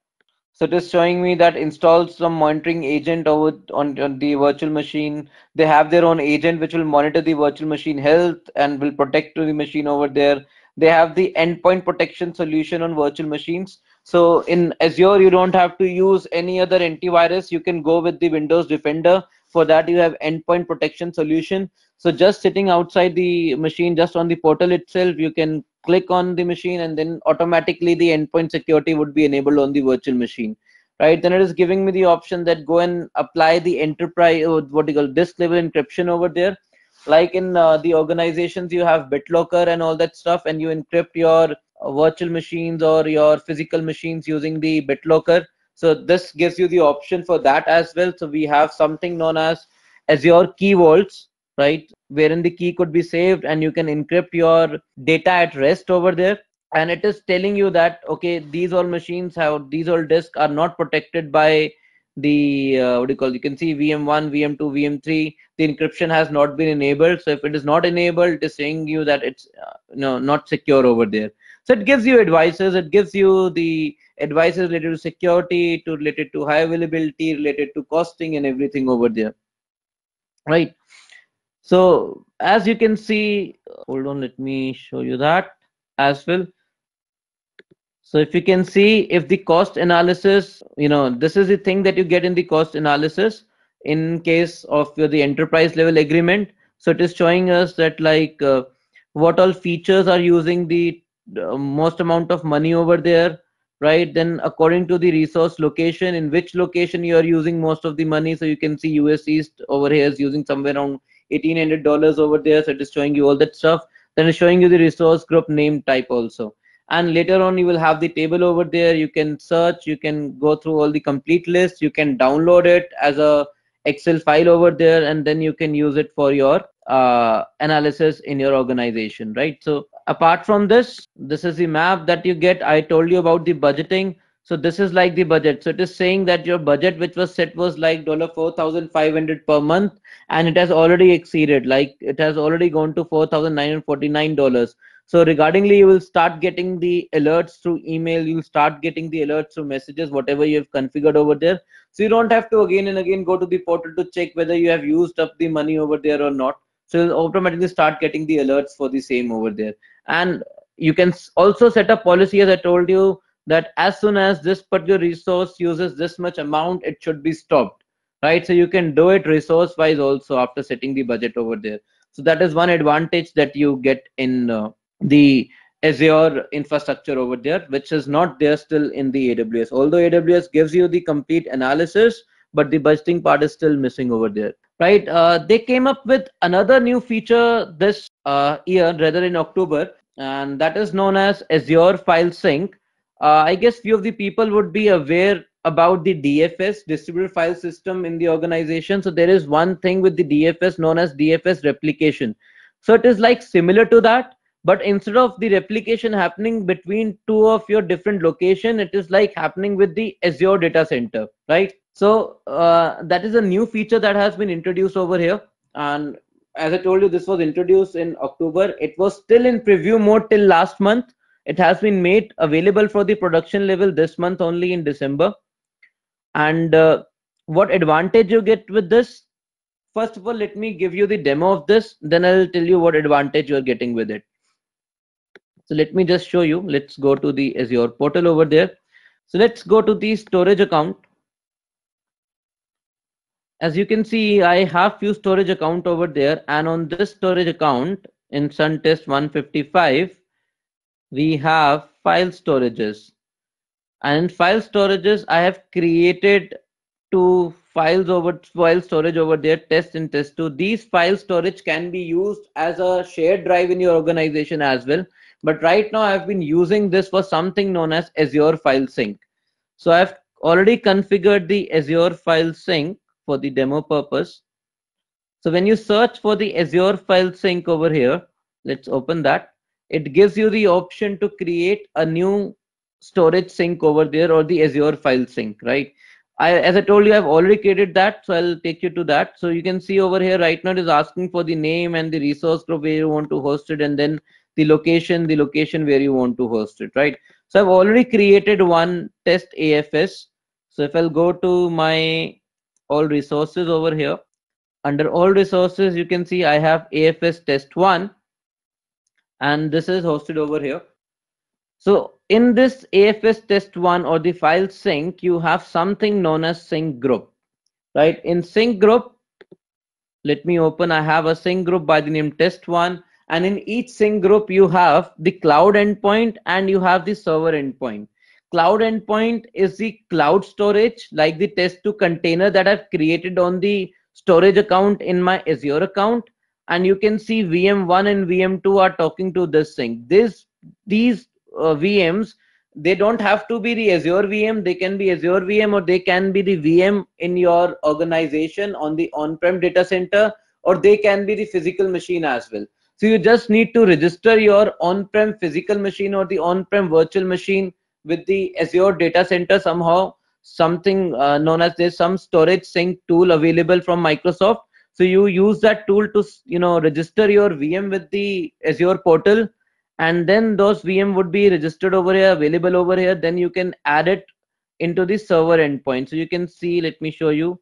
So it is showing me that install some monitoring agent over on the virtual machine. They have their own agent which will monitor the virtual machine health and will protect to the machine over there. They have the endpoint protection solution on virtual machines. So in Azure, you don't have to use any other antivirus. You can go with the Windows Defender. For that, you have endpoint protection solution. So just sitting outside the machine, just on the portal itself, you can click on the machine, and then automatically the endpoint security would be enabled on the virtual machine, right? Then it is giving me the option that go and apply the enterprise, or what do you call, disk level encryption over there. Like in the organizations, you have BitLocker and all that stuff, and you encrypt your virtual machines or your physical machines using the BitLocker. So this gives you the option for that as well. So we have something known as Azure Key Vaults, right, wherein the key could be saved and you can encrypt your data at rest over there. And it is telling you that, okay, these all machines have, these all disks are not protected by the what do you call, you can see VM1, VM2, VM3, the encryption has not been enabled. So if it is not enabled, it is saying you that it's not secure over there. So it gives you advices, it gives you the advices related to security, to related to high availability, related to costing and everything over there, right? So as you can see, hold on, let me show you that as well. So if you can see, if the cost analysis, this is the thing that you get in the cost analysis in case of the enterprise level agreement. So it is showing us that like what all features are using the most amount of money over there. right? Then according to the resource location, in which location you are using most of the money. So you can see US East over here is using somewhere around $1,800 over there. So it is showing you all that stuff. Then it's showing you the resource group name type also. And later on, you will have the table over there. You can search, you can go through all the complete list. You can download it as a Excel file over there, and then you can use it for your analysis in your organization, right? So apart from this, this is the map that you get. I told you about the budgeting. So this is like the budget. So it is saying that your budget, which was set, was like $4,500 per month, and it has already exceeded. Like it has already gone to $4,949. So regardingly, you will start getting the alerts through email. You'll start getting the alerts through messages, whatever you have configured over there. So you don't have to again and again go to the portal to check whether you have used up the money over there or not. So you'll automatically start getting the alerts for the same over there. And you can also set a policy, as I told you, that as soon as this particular resource uses this much amount, it should be stopped, right? So you can do it resource wise also after setting the budget over there. So that is one advantage that you get in the Azure infrastructure over there, which is not there still in the AWS. Although AWS gives you the complete analysis, but the budgeting part is still missing over there, right? They came up with another new feature this year, rather in October, and that is known as Azure File Sync. I guess few of the people would be aware about the DFS, distributed file system, in the organization. So there is one thing with the DFS known as DFS replication. So it is like similar to that, but instead of the replication happening between two of your different location, it is like happening with the Azure data center, right? So that is a new feature that has been introduced over here. And as I told you, this was introduced in October. It was still in preview mode till last month. It has been made available for the production level this month only in December. And what advantage you get with this? First of all, let me give you the demo of this. Then I'll tell you what advantage you're getting with it. So let me just show you. Let's go to the Azure portal over there. So let's go to the storage account. As you can see, I have few storage account over there, and on this storage account in SunTest 155, we have file storages. And in file storages, I have created two file storage over there, test and test 2. These file storage can be used as a shared drive in your organization as well. But right now I've been using this for something known as Azure File Sync. So I've already configured the Azure File Sync for the demo purpose. So when you search for the Azure File Sync over here, let's open that. It gives you the option to create a new storage sync over there, or the Azure File Sync, right? As I told you, I've already created that, so I'll take you to that. So you can see over here right now it is asking for the name and the resource group where you want to host it, and then the location where you want to host it, right? So I've already created one test AFS. So if I'll go to my all resources over here, under all resources, you can see I have AFS test 1, and this is hosted over here. So in this AFS test 1 or the file sync, you have something known as sync group, right? In sync group, let me open. I have a sync group by the name test 1, and in each sync group you have the cloud endpoint and you have the server endpoint. Cloud endpoint is the cloud storage, like the test2 container that I've created on the storage account in my Azure account. And you can see VM1 and VM2 are talking to this sync. These VMs, they don't have to be the Azure VM. They can be Azure VM, or they can be the VM in your organization on the on-prem data center, or they can be the physical machine as well. So you just need to register your on-prem physical machine or the on-prem virtual machine with the Azure data center somehow. Something known as, there's some storage sync tool available from Microsoft. So you use that tool to register your VM with the Azure portal, and then those VM would be registered over here, available over here. Then you can add it into the server endpoint. So you can see, let me show you.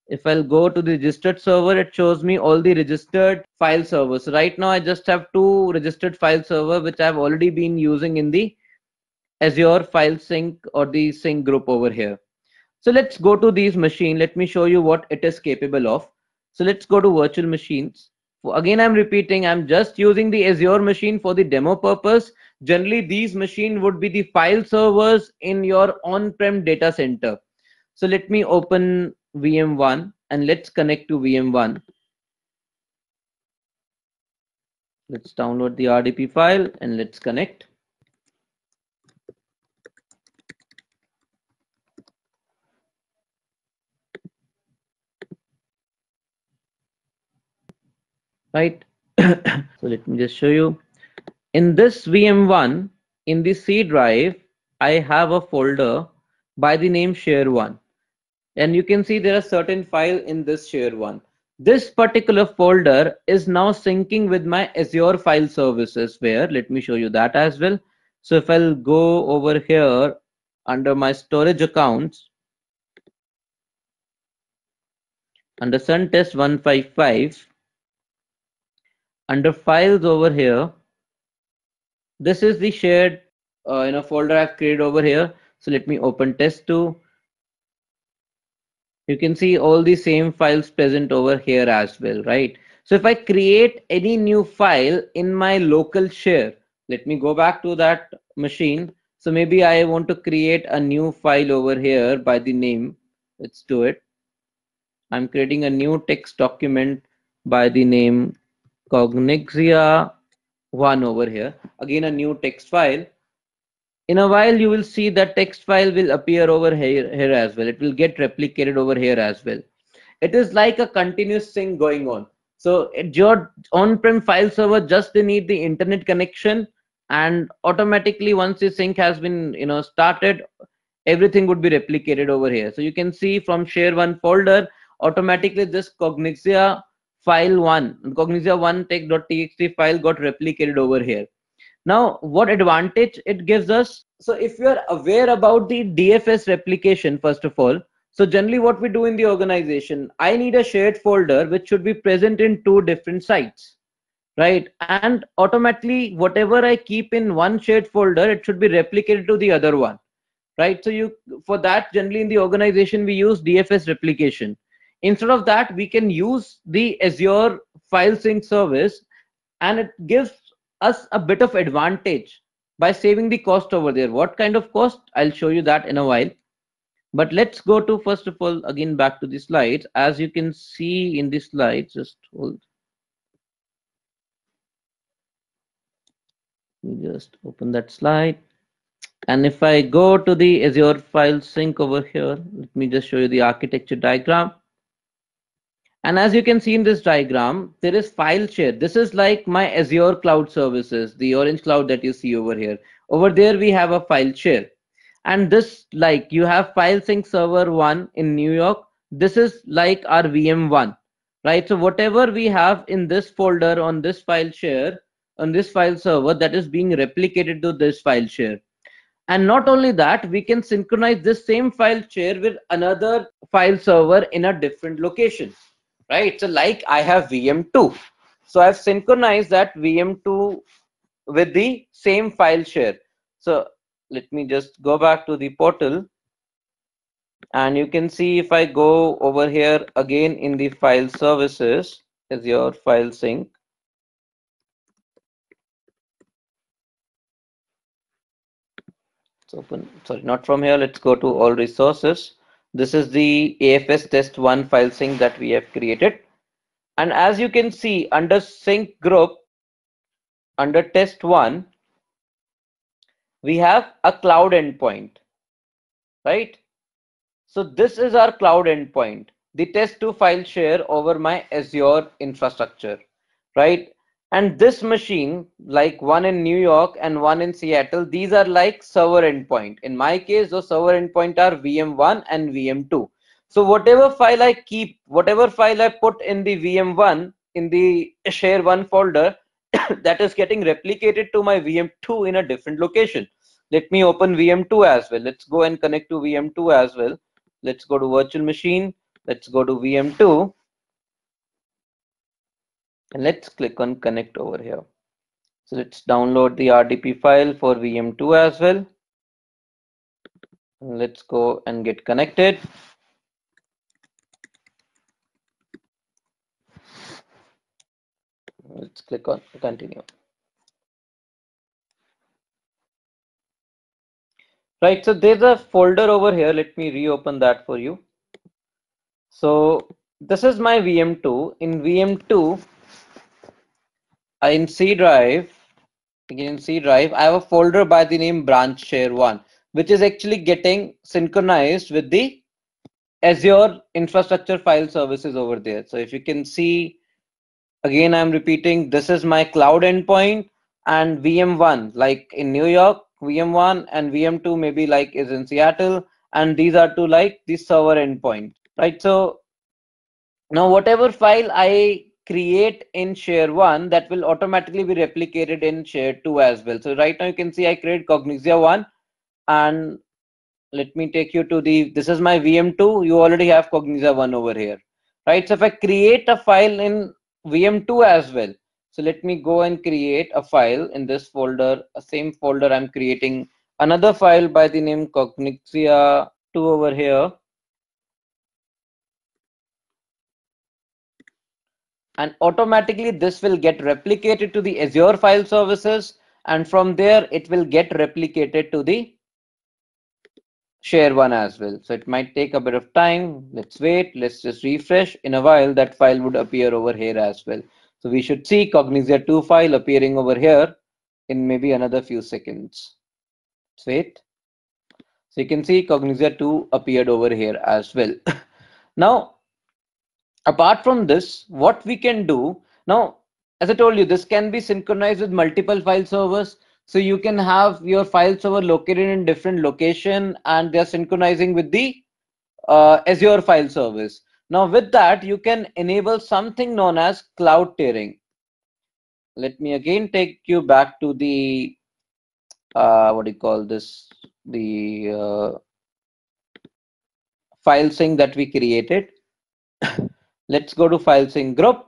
If I'll go to the registered server, it shows me all the registered file servers. So right now I just have 2 registered file server, which I've already been using in the Azure File Sync or the sync group over here. So let's go to these machine. Let me show you what it is capable of. So let's go to virtual machines. Again, I'm repeating, I'm just using the Azure machine for the demo purpose. Generally, these machines would be the file servers in your on-prem data center. So let me open VM1 and let's connect to VM1. Let's download the RDP file and let's connect. Right. So let me just show you. In this VM1, in the C drive, I have a folder by the name share1. And you can see there are certain files in this share1. This particular folder is now syncing with my Azure file services where, let me show you that as well. So if I'll go over here under my storage accounts, under suntest 155, under files over here, this is the shared folder I've created over here. So let me open test2. You can see all the same files present over here as well, right? So if I create any new file in my local share, let me go back to that machine. So maybe I want to create a new file over here by the name. Let's do it. I'm creating a new text document by the name Cognixia 1 over here. Again, a new text file. In a while, you will see that text file will appear over here as well. It will get replicated over here as well. It is like a continuous thing going on. So your on-prem file server just they need the internet connection, and automatically once the sync has been started, everything would be replicated over here. So you can see from share one folder, automatically this Cognixia file one, Cognixia one tech.txt file got replicated over here. Now, what advantage it gives us? So if you are aware about the DFS replication, first of all, so generally what we do in the organization, I need a shared folder which should be present in two different sites, right? And automatically, whatever I keep in one shared folder, it should be replicated to the other one, right? So for that, generally in the organization, we use DFS replication. Instead of that, we can use the Azure file sync service, and it gives us a bit of advantage by saving the cost over there. What kind of cost? I'll show you that in a while. But let's go to, first of all, again back to the slides. As you can see in the slides, just hold, just open that slide. And if I go to the Azure file sync over here, let me just show you the architecture diagram. And as you can see in this diagram, there is file share. This is like my Azure cloud services, the orange cloud that you see over here. Over there, we have a file share. And this, like you have file sync server one in New York. This is like our VM1, right? So whatever we have in this folder on this file share, on this file server, that is being replicated to this file share. And not only that, we can synchronize this same file share with another file server in a different location, right? So like I have VM2. So I've synchronized that VM2 with the same file share. So let me just go back to the portal, and you can see if I go over here again in the file services, is your file sync. Let's open, sorry, not from here. Let's go to all resources. This is the AFS test one file sync that we have created. And as you can see under sync group, under test one, we have a cloud endpoint, right? So this is our cloud endpoint, the test2 file share over my Azure infrastructure, right? And this machine, like one in New York and one in Seattle, these are like server endpoint. In my case, those server endpoint are VM1 and VM2. So whatever file I keep, whatever file I put in the VM1 in the share one folder, that is getting replicated to my VM2 in a different location. Let me open VM2 as well. Let's go and connect to VM2 as well. Let's go to virtual machine. Let's go to VM2 and let's click on connect over here. So let's download the RDP file for VM2 as well. Let's go and get connected. Let's click on continue. Right, so there's a folder over here. Let me reopen that for you. So this is my VM2. In VM2, in C drive, again in C drive, I have a folder by the name branch share one, which is actually getting synchronized with the Azure infrastructure file services over there. So if you can see, again, I'm repeating, this is my cloud endpoint and VM1, like in New York, VM1 and VM2 maybe like is in Seattle, and these are two like the server endpoint, right? So now whatever file I create in share one, that will automatically be replicated in share two as well. So right now you can see I create Cognizia one, and let me take you to the, this is my VM2, you already have Cognizia 1 over here, right? So if I create a file in VM2 as well, so let me go and create a file in this folder, a same folder I'm creating another file by the name Cognizia 2 over here, and automatically this will get replicated to the Azure file services, and from there it will get replicated to the share one as well. So it might take a bit of time. Let's wait. Let's just refresh. In a while, that file would appear over here as well. So we should see Cognizia 2 file appearing over here in maybe another few seconds. Let's wait. So you can see Cognizia 2 appeared over here as well. Now, apart from this, what we can do now, as I told you, this can be synchronized with multiple file servers. So you can have your file server located in different location, and they're synchronizing with the Azure file service. Now with that, you can enable something known as cloud tiering. Let me again take you back to the, what do you call this, the file sync that we created. Let's go to file sync group.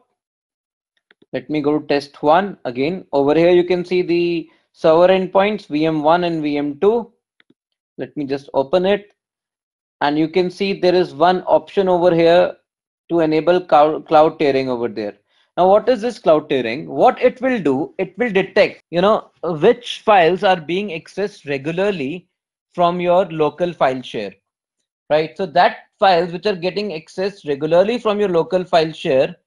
Let me go to test one again. Over here, you can see the server endpoints, VM1 and VM2. Let me just open it. And you can see there is one option over here to enable cloud tiering over there. Now, what is this cloud tiering? What it will do, it will detect, which files are being accessed regularly from your local file share, right? So that files which are getting accessed regularly from your local file share,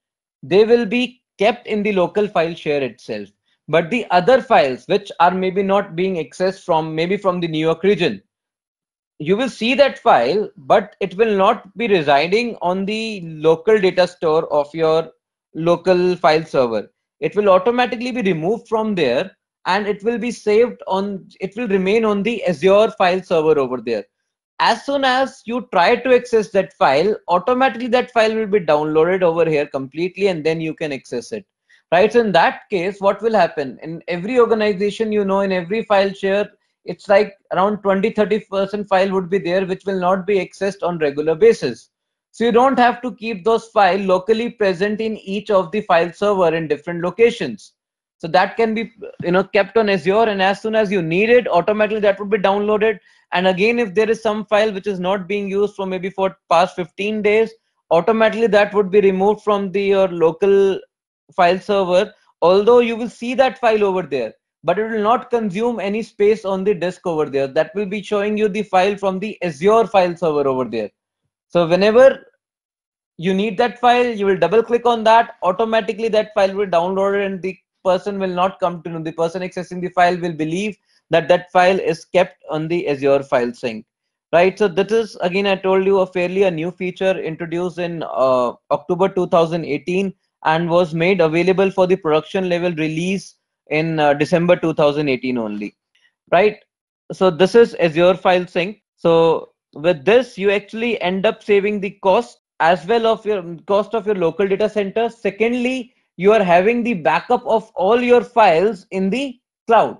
they will be kept in the local file share itself. But the other files which are maybe not being accessed from maybe from the New York region, you will see that file, but it will not be residing on the local data store of your local file server. It will automatically be removed from there, and it will be saved on, it will remain on the Azure file server over there. As soon as you try to access that file, automatically that file will be downloaded over here completely, and then you can access it. Right. So in that case, what will happen in every organization, in every file share, it's like around 20-30% file would be there which will not be accessed on regular basis. So you don't have to keep those files locally present in each of the file server in different locations. So that can be kept on Azure, and as soon as you need it, automatically that would be downloaded. And again, if there is some file which is not being used for maybe for past 15 days, automatically that would be removed from the your local file server, although you will see that file over there, but it will not consume any space on the disk over there. That will be showing you the file from the Azure file server over there. So whenever you need that file, you will double click on that, automatically that file will download, and the person will not come to know, the person accessing the file will believe that that file is kept on the Azure file sync, right? So that is, again, I told you, a new feature introduced in October 2018 and was made available for the production level release in December 2018 only, right? So this is Azure file sync. So with this, you actually end up saving the cost as well of your cost of your local data center. Secondly, you are having the backup of all your files in the cloud,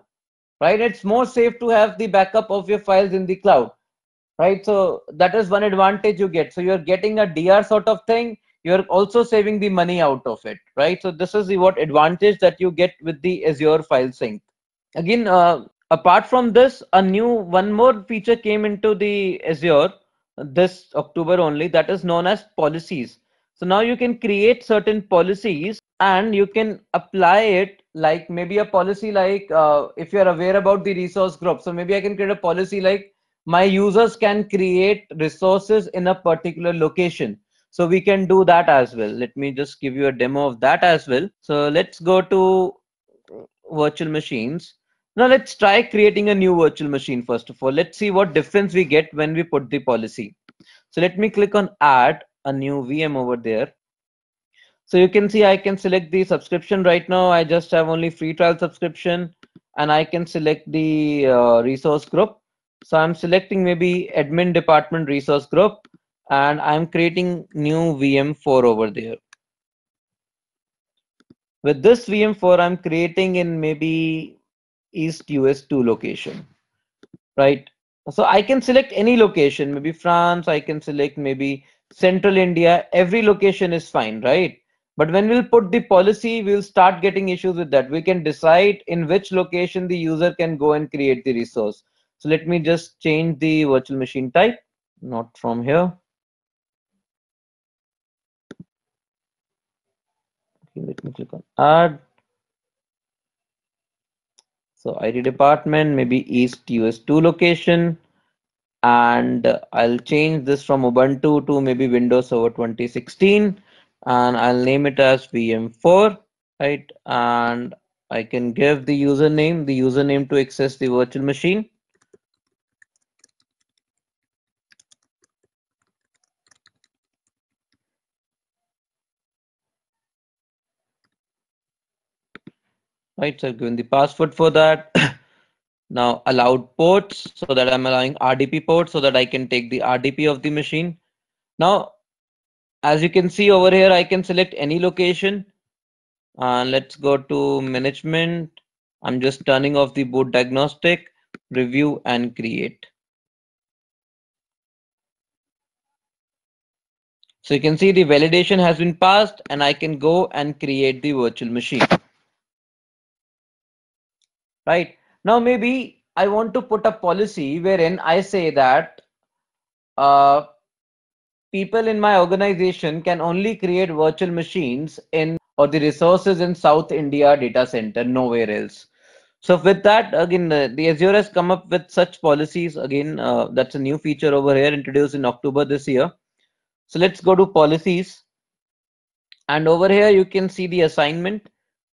right? It's more safe to have the backup of your files in the cloud, right? So that is one advantage you get. So you're getting a DR sort of thing. You're also saving the money out of it, right? So this is the what advantage that you get with the Azure file sync. Again, apart from this, a new one more feature came into the Azure this October only, that is known as policies. So now you can create certain policies and you can apply it, like maybe a policy like if you're aware about the resource group. So maybe I can create a policy like my users can create resources in a particular location. So we can do that as well. Let me just give you a demo of that as well. So let's go to virtual machines. Now let's try creating a new virtual machine first of all. Let's see what difference we get when we put the policy. So let me click on add a new VM over there. So you can see I can select the subscription right now. I just have only free trial subscription, and I can select the resource group. So I'm selecting maybe admin department resource group, and I'm creating new VM4 over there. With this VM4, I'm creating in maybe East US2 location, right? So I can select any location, maybe France, I can select maybe Central India, every location is fine, right? But when we'll put the policy, we'll start getting issues with that. We can decide in which location the user can go and create the resource. So let me just change the virtual machine type, not from here. Okay, let me click on add. So IT department, maybe East US2 location. And I'll change this from Ubuntu to maybe Windows Server 2016, and I'll name it as VM4, right? And I can give the username to access the virtual machine. Right, so I've given the password for that. Now allowed ports, so that I'm allowing RDP ports so that I can take the RDP of the machine. Now, as you can see over here, I can select any location. Let's go to management. I'm just turning off the boot diagnostic, review and create. So you can see the validation has been passed and I can go and create the virtual machine. Right. Now maybe I want to put a policy wherein I say that uh, people in my organization can only create virtual machines in or the resources in South India data center, nowhere else. So with that, again, the Azure has come up with such policies. Again, that's a new feature over here introduced in October this year. So let's go to policies. And over here, you can see the assignment.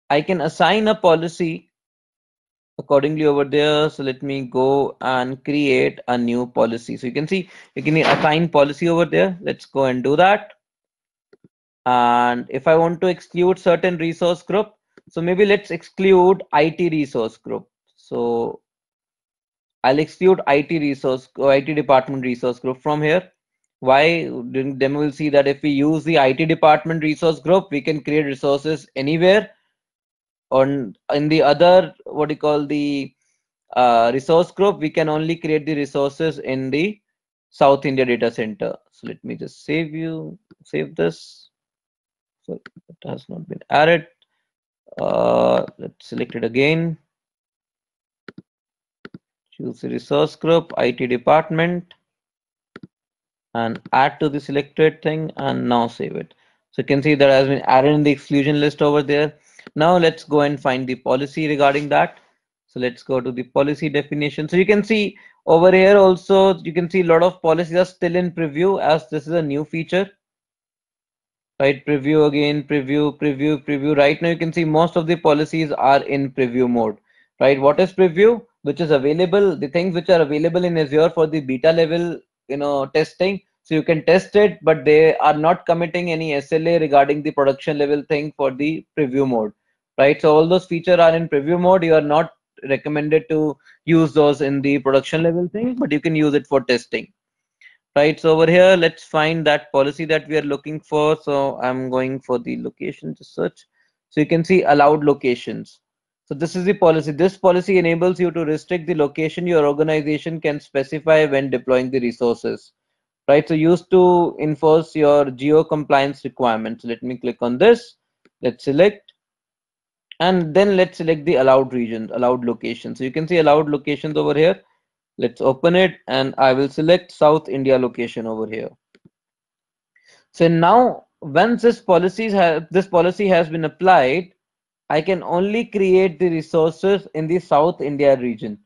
I can assign a policy accordingly over there. So let me go and create a new policy. So you can see you can assign policy over there. Let's go and do that. And if I want to exclude certain resource group, so maybe let's exclude IT resource group. So I'll exclude IT resource or IT department resource group from here. Why? Then we'll see that if we use the IT department resource group, we can create resources anywhere. On in the other, what do you call the resource group, we can only create the resources in the South India data center. So let me just save this. So it has not been added. Let's select it again. Choose the resource group, IT department, and add to the selected thing, and now save it. So you can see that has been added in the exclusion list over there. Now let's go and find the policy regarding that. So let's go to the policy definition. So you can see over here also, you can see a lot of policies are still in preview as this is a new feature. Right, preview again, preview. Right now you can see most of the policies are in preview mode. Right, what is preview? Which is available, the things which are available in Azure for the beta level, testing. So you can test it, but they are not committing any SLA regarding the production level thing for the preview mode. Right, so all those features are in preview mode. You are not recommended to use those in the production level thing, but you can use it for testing. Right, so over here, let's find that policy that we are looking for. So I'm going for the location to search. So you can see allowed locations. So this is the policy. This policy enables you to restrict the location your organization can specify when deploying the resources. Right, so used to enforce your geo compliance requirements. Let me click on this. Let's select, and then let's select the allowed regions, allowed locations. So you can see allowed locations over here. Let's open it and I will select South India location over here. So now once this policy has been applied, I can only create the resources in the South India region.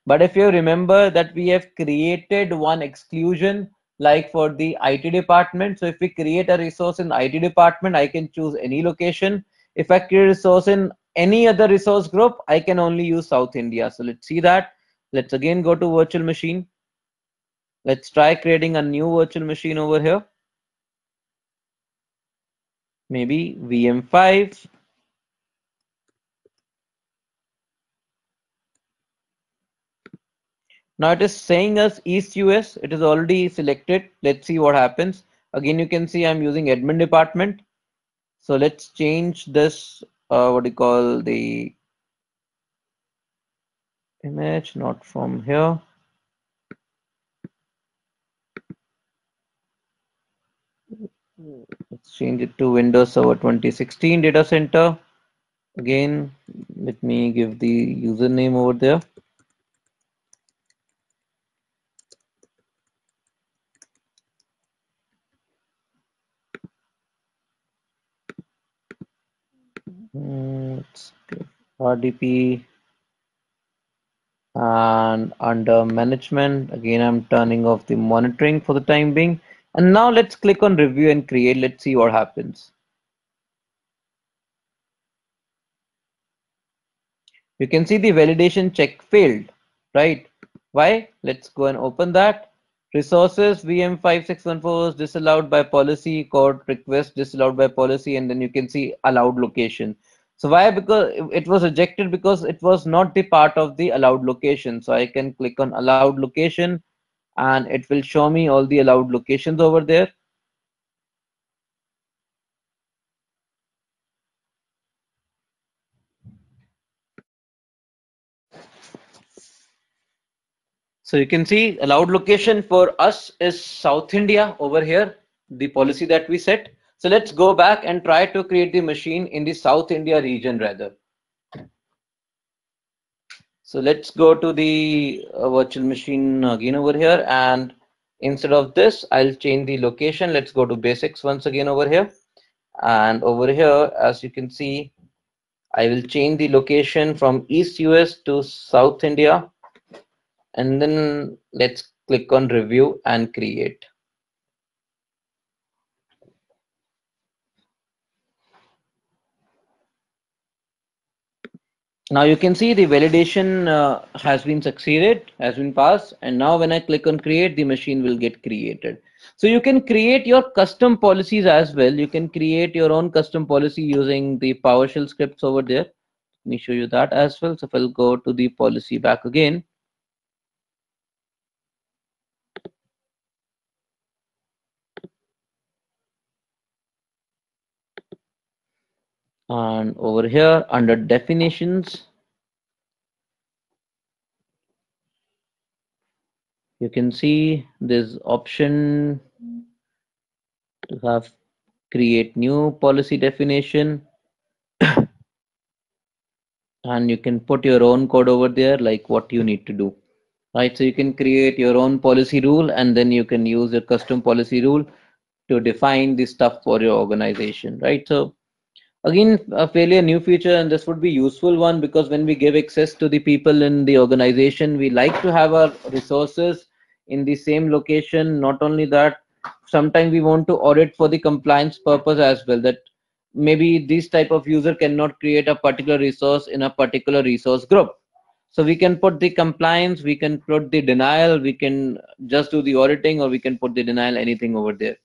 But if you remember that we have created one exclusion like for the IT department. So if we create a resource in IT department, I can choose any location. If I create a resource in any other resource group, I can only use South India. So let's see that. Let's again go to virtual machine. Let's try creating a new virtual machine over here. Maybe VM5. Now it is saying us East US. It is already selected. Let's see what happens. Again, you can see I'm using admin department. So let's change this, what do you call the image, not from here. Let's change it to Windows Server 2016 data center. Again, let me give the username over there. Let's give RDP. And under management, again, I'm turning off the monitoring for the time being. And now let's click on review and create. Let's see what happens. You can see the validation check failed, right? Why? Let's go and open that. Resources VM5614 is disallowed by policy, code request disallowed by policy, and then you can see allowed location. So why? Because it was rejected because it was not the part of the allowed location. So I can click on allowed location and it will show me all the allowed locations over there. So you can see allowed location for us is South India over here, the policy that we set. So let's go back and try to create the machine in the South India region rather. So let's go to the virtual machine again over here, and instead of this, I'll change the location. Let's go to basics once again over here. And over here, as you can see, I will change the location from East US to South India. And then let's click on review and create. Now you can see the validation has been succeeded, has been passed, and now when I click on create, the machine will get created. So you can create your custom policies as well. You can create your own custom policy using the PowerShell scripts over there. Let me show you that as well. So if I'll go to the policy back again, and over here under definitions, you can see this option to have create new policy definition, and you can put your own code over there like what you need to do, right? So you can create your own policy rule and then you can use your custom policy rule to define the stuff for your organization, right? So again, a fairly new feature, and this would be useful one because when we give access to the people in the organization, we like to have our resources in the same location. Not only that, sometimes we want to audit for the compliance purpose as well, that maybe this type of user cannot create a particular resource in a particular resource group. So we can put the compliance, we can put the denial, we can just do the auditing, or we can put the denial, anything over there,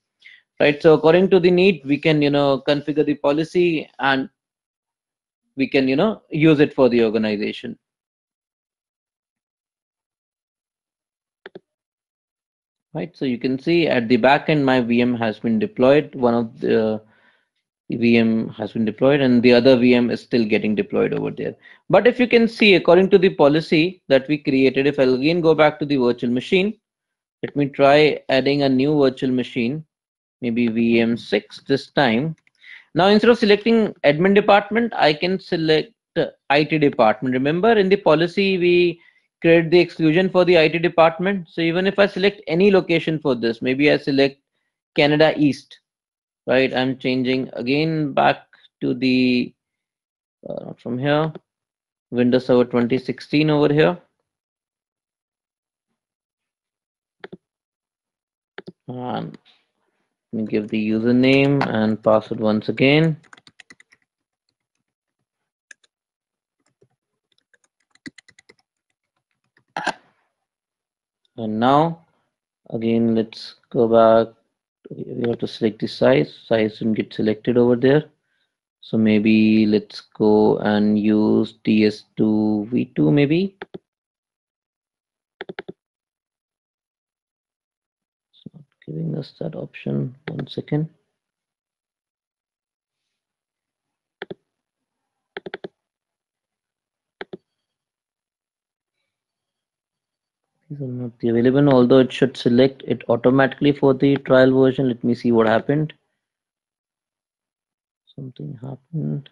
right? So according to the need, we can configure the policy and we can use it for the organization, right? So you can see at the back end my VM has been deployed. One of the VM has been deployed and the other VM is still getting deployed over there. But if you can see, according to the policy that we created, if I'll again go back to the virtual machine, let me try adding a new virtual machine, maybe VM6 this time. Now, instead of selecting admin department, I can select IT department. Remember, in the policy, we create the exclusion for the IT department. So even if I select any location for this, maybe I select Canada East, right? I'm changing again back to the, not from here, Windows Server 2016 over here. And let me give the username and password once again. And now again, let's go back. We have to select the size. Size didn't get selected over there. So maybe let's go and use DS2V2 maybe. It's not giving us that option. 1 second. These are not available, although it should select it automatically for the trial version. Let me see what happened. Something happened.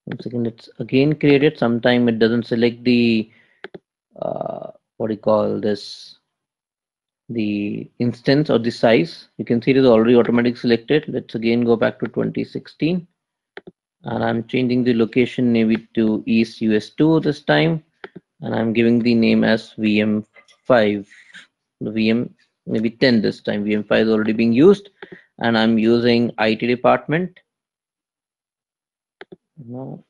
1 second, it's again created. Sometime it doesn't select the what do you call this, the instance or the size. You can see it is already automatically selected. Let's again go back to 2016, and I'm changing the location maybe to East US2 this time, and I'm giving the name as VM5. The VM maybe 10 this time. VM5 is already being used, and I'm using IT department. No.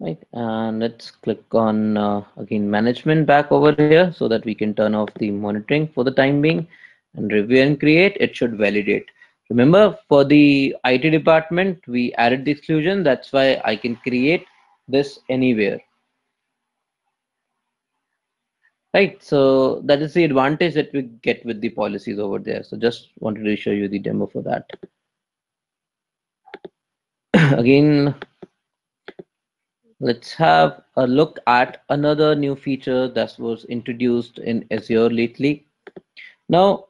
Right, and let's click on again management back over here so that we can turn off the monitoring for the time being, and review and create. It should validate. Remember, for the IT department, we added the exclusion. That's why I can create this anywhere. Right, so that is the advantage that we get with the policies over there. So just wanted to show you the demo for that. Again, let's have a look at another new feature that was introduced in Azure lately. Now,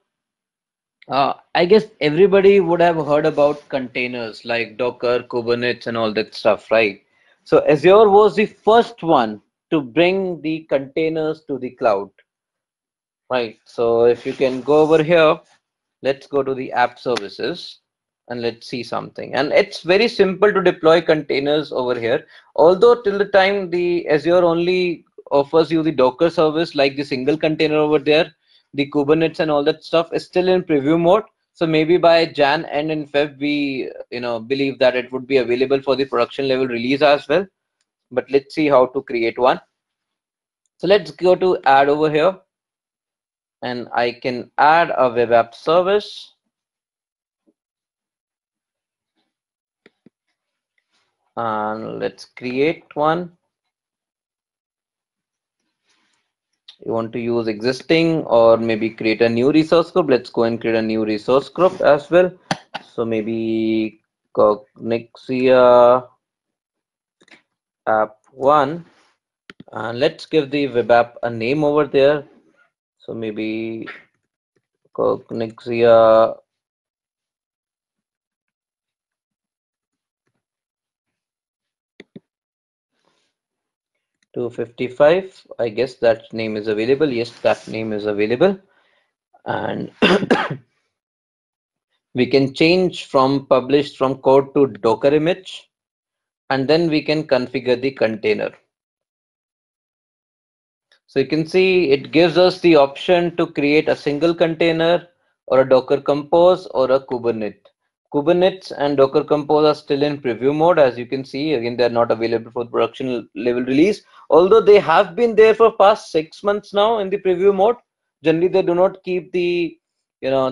I guess everybody would have heard about containers like Docker, Kubernetes, and all that stuff, right? So Azure was the first one to bring the containers to the cloud, right? So if you can go over here, let's go to the app services and let's see something. And it's very simple to deploy containers over here. Although till the time the Azure only offers you the Docker service, like the single container over there, the Kubernetes and all that stuff is still in preview mode. So maybe by Jan and in Feb, we believe that it would be available for the production level release as well. But let's see how to create one. So let's go to add over here, and I can add a web app service. And let's create one. You want to use existing or maybe create a new resource group. Let's go and create a new resource group as well. So maybe Cognixia app 1, and let's give the web app a name over there. So maybe Cognixia 255. I guess that name is available. Yes, that name is available. And we can change from published from code to Docker image, and then we can configure the container. So you can see it gives us the option to create a single container or a Docker Compose or a Kubernetes. Kubernetes and Docker Compose are still in preview mode. As you can see, again, they're not available for production level release, although they have been there for past 6 months now in the preview mode. Generally, they do not keep the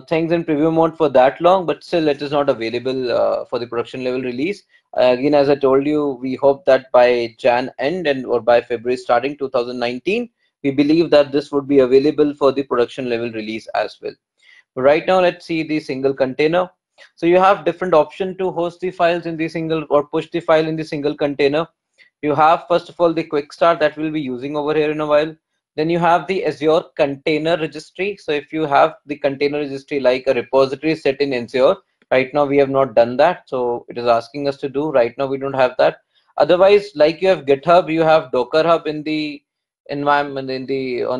things in preview mode for that long, but still it is not available for the production level release. Again, as I told you, we hope that by Jan end and or by February starting 2019, we believe that this would be available for the production level release as well. Right now, let's see the single container. So you have different option to host the files in the single or push the file in the single container. You have first of all the quick start that we'll be using over here in a while. Then you have the Azure container registry. So if you have the container registry like a repository set in Azure, right now we have not done that. So it is asking us to do. Right now we don't have that. Otherwise, like you have GitHub, you have Docker Hub in the environment on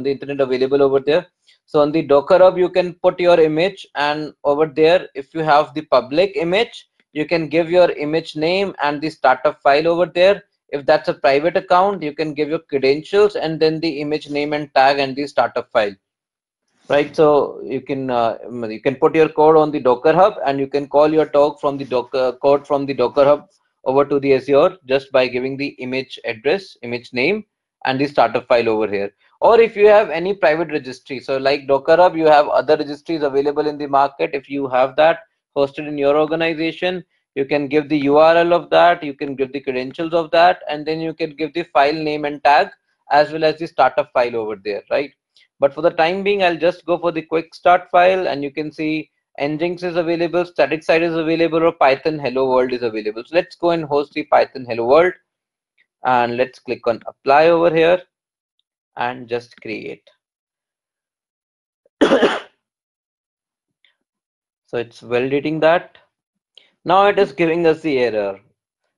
the internet available over there. So on the Docker Hub, you can put your image, and over there, if you have the public image, you can give your image name and the startup file over there. If that's a private account, you can give your credentials and then the image name and tag and the startup file. Right, so you can put your code on the Docker Hub, and you can call your talk from the Docker code from the Docker Hub over to the Azure just by giving the image address, image name, and the startup file over here. Or if you have any private registry, so like Docker Hub, you have other registries available in the market. If you have that hosted in your organization, you can give the URL of that, you can give the credentials of that, and then you can give the file name and tag as well as the startup file over there, right? But for the time being, I'll just go for the quick start file, and you can see Nginx is available, static site is available, or Python Hello World is available. So let's go and host the Python Hello World, and let's click on apply over here and just create. So it's validating that. Now it is giving us the error.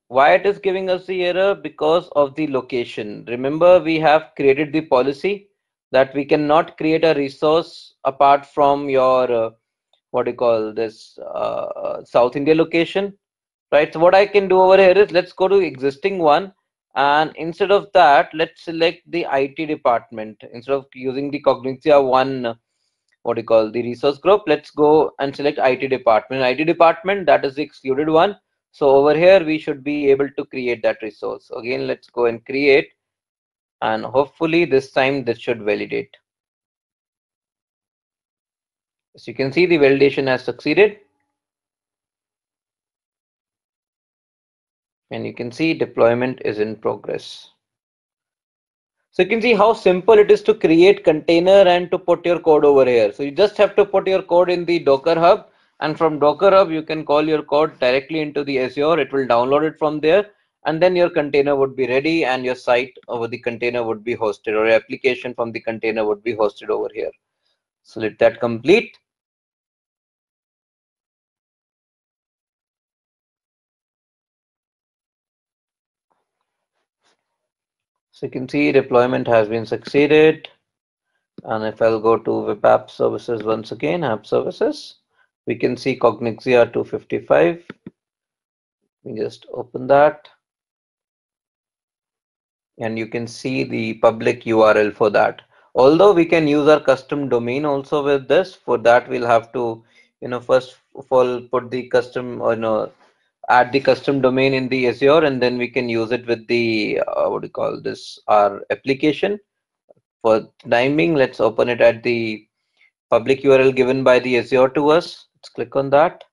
Why it is giving us the error? Because of the location. Remember, we have created the policy that we cannot create a resource apart from your what do you call this South India location, right? So what I can do over here is, let's go to existing one, and instead of that, let's select the IT department. Instead of using the Cognitia one, what do you call the resource group, let's go and select IT department. IT department, that is the excluded one. So over here we should be able to create that resource. Again, let's go and create, and hopefully this time this should validate. As you can see, the validation has succeeded, and you can see deployment is in progress. So you can see how simple it is to create container and to put your code over here. So you just have to put your code in the Docker Hub, and from Docker Hub you can call your code directly into the Azure. It will download it from there, and then your container would be ready, and your site over the container would be hosted, or your application from the container would be hosted over here. So let that complete. So you can see deployment has been succeeded. And if I'll go to web app services once again, app services, we can see Cognixia 255. We just open that, and you can see the public URL for that. Although we can use our custom domain also with this, for that we'll have to, first of all put the custom, or add the custom domain in the Azure, and then we can use it with the what do you call this, our application. For timing, let's open it at the public URL given by the Azure to us. Let's click on that.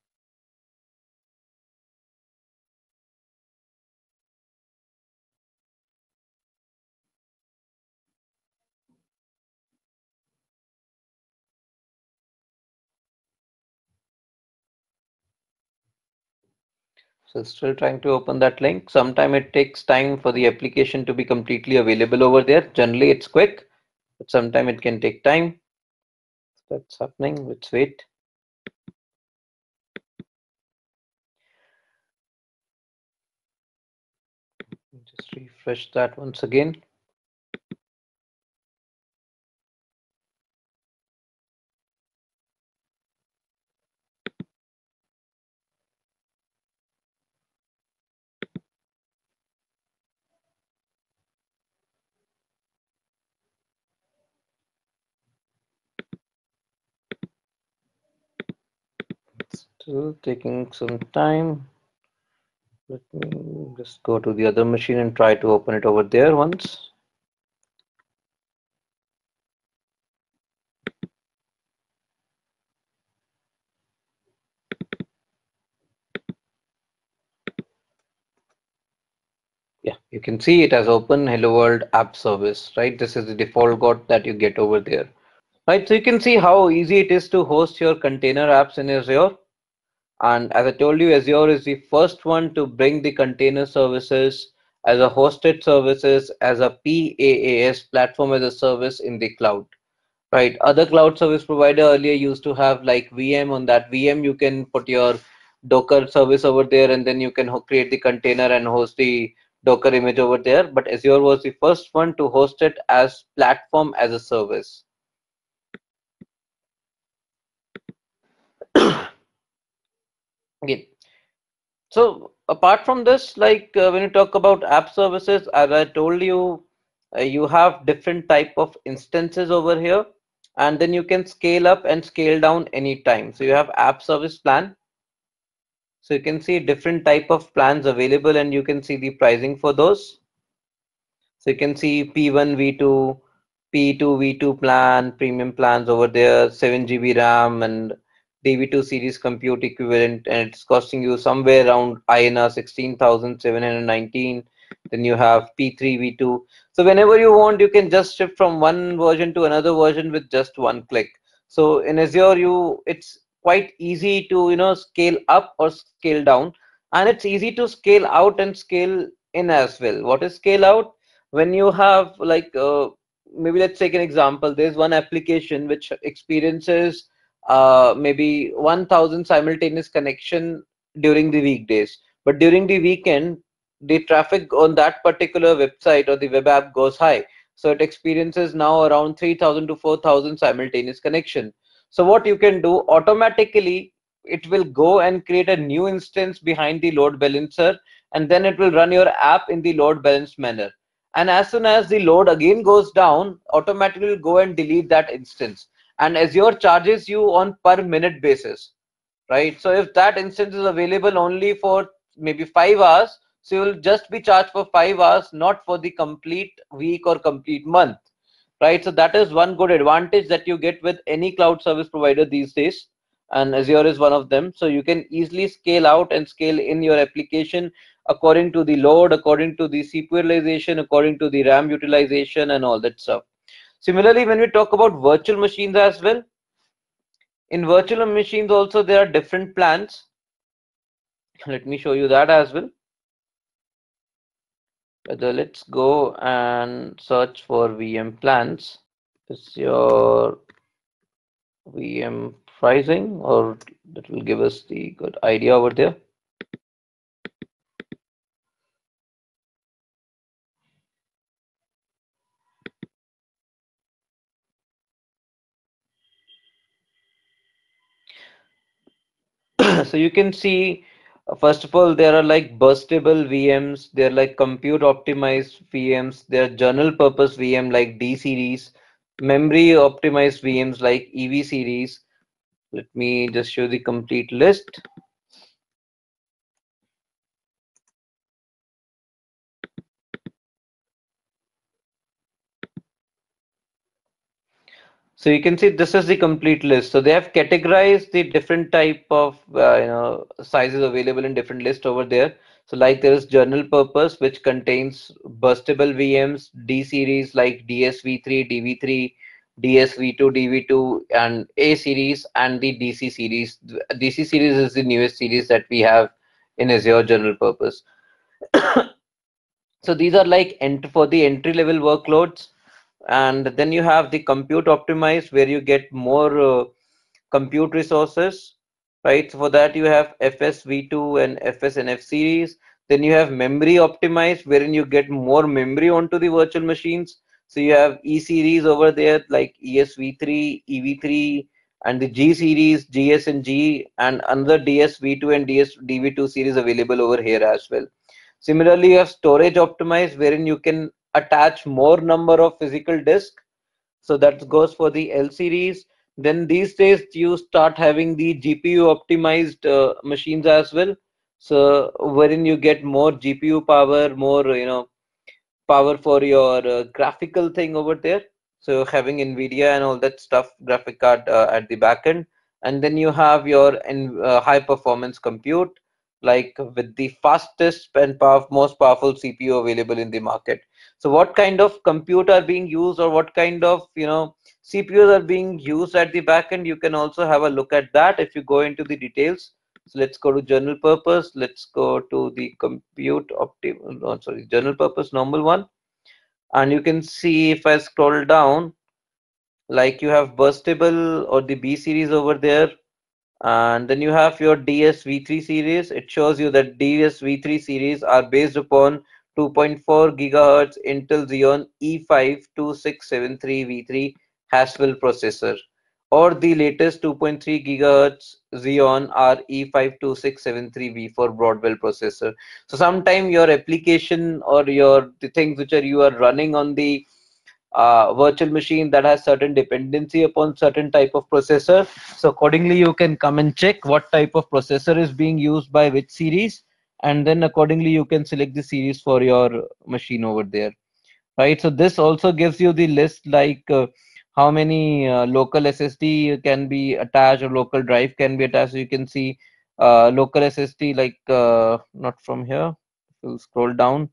So still trying to open that link. Sometime it takes time for the application to be completely available over there. Generally it's quick, but sometime it can take time. That's happening. Let's wait. Just refresh that once again. Still taking some time. Let me just go to the other machine and try to open it over there once. Yeah, you can see it has open Hello World app service, right? This is the default code that you get over there. Right, so you can see how easy it is to host your container apps in Azure. And as I told you, Azure is the first one to bring the container services as a hosted services, as a PaaS, platform as a service, in the cloud. Right. Other cloud service provider earlier used to have like VM. On that VM, you can put your Docker service over there, and then you can create the container and host the Docker image over there. But Azure was the first one to host it as platform as a service. Okay. So apart from this, like when you talk about app services, as I told you, you have different type of instances over here, and then you can scale up and scale down anytime. So you have app service plan. So you can see different type of plans available, and you can see the pricing for those. So you can see P1, V2, P2, V2 plan, premium plans over there, 7 GB RAM and DV2 series compute equivalent, and it's costing you somewhere around INR 16,719. Then you have P3, V2. So whenever you want, you can just shift from one version to another version with just one click. So in Azure, it's quite easy to scale up or scale down, and it's easy to scale out and scale in as well. What is scale out? When you have like maybe let's take an example. There's one application which experiences maybe 1000 simultaneous connection during the weekdays, but during the weekend the traffic on that particular website or the web app goes high, so it experiences now around 3000 to 4000 simultaneous connection. So what you can do automatically, it will go and create a new instance behind the load balancer, and then it will run your app in the load balanced manner, and as soon as the load again goes down, automatically will go and delete that instance. And Azure charges you on per minute basis, right? So if that instance is available only for maybe 5 hours, so you'll just be charged for 5 hours, not for the complete week or complete month, right? So that is one good advantage that you get with any cloud service provider these days, and Azure is one of them. So you can easily scale out and scale in your application according to the load, according to the CPU utilization, according to the RAM utilization, and all that stuff. Similarly, when we talk about virtual machines as well, in virtual machines also there are different plans. Let me show you that as well. Let's go and search for VM plans. Is your VM pricing, or that will give us the good idea over there. So you can see, first of all, there are like burstable VMs, they're like compute optimized VMs, there are general purpose VM like D series, memory optimized VMs like EV series. Let me just show the complete list. So you can see this is the complete list. So they have categorized the different type of sizes available in different list over there. So like there is general purpose, which contains burstable VMs, D series like DSV3, DV3, DSV2, DV2, and A series, and the DC series. DC series is the newest series that we have in Azure general purpose. So these are like for the entry level workloads, and then you have the compute optimized where you get more compute resources, right? So for that you have FSV2 and FSNF series. Then you have memory optimized wherein you get more memory onto the virtual machines. So you have E series over there like ESV3, EV3, and the G series, GS and G, and another DSV2 and DV2 series available over here as well. Similarly, you have storage optimized wherein you can attach more number of physical disk. So that goes for the L series. Then these days you start having the GPU optimized machines as well. So wherein you get more GPU power, more power for your graphical thing over there. So having NVIDIA and all that stuff, graphic card at the back end. And then you have your high performance compute, like with the fastest and most powerful CPU available in the market. So what kind of compute are being used, or what kind of CPUs are being used at the back end? You can also have a look at that if you go into the details. So let's go to general purpose. Let's go to the compute sorry, general purpose normal one. And you can see if I scroll down, like you have burstable or the B series over there, and then you have your DSV3 series. It shows you that DSV3 series are based upon 2.4 gigahertz Intel Xeon E5 2673V3 Haswell processor. or the latest 2.3 gigahertz Xeon RE52673V4 Broadwell processor. So sometime your application or your the things which are you are running on the virtual machine that has certain dependency upon certain type of processor. So accordingly, you can come and check what type of processor is being used by which series, and then accordingly you can select the series for your machine over there, right? So this also gives you the list like how many local SSD can be attached or local drive can be attached. So you can see local SSD like not from here. We'll scroll down.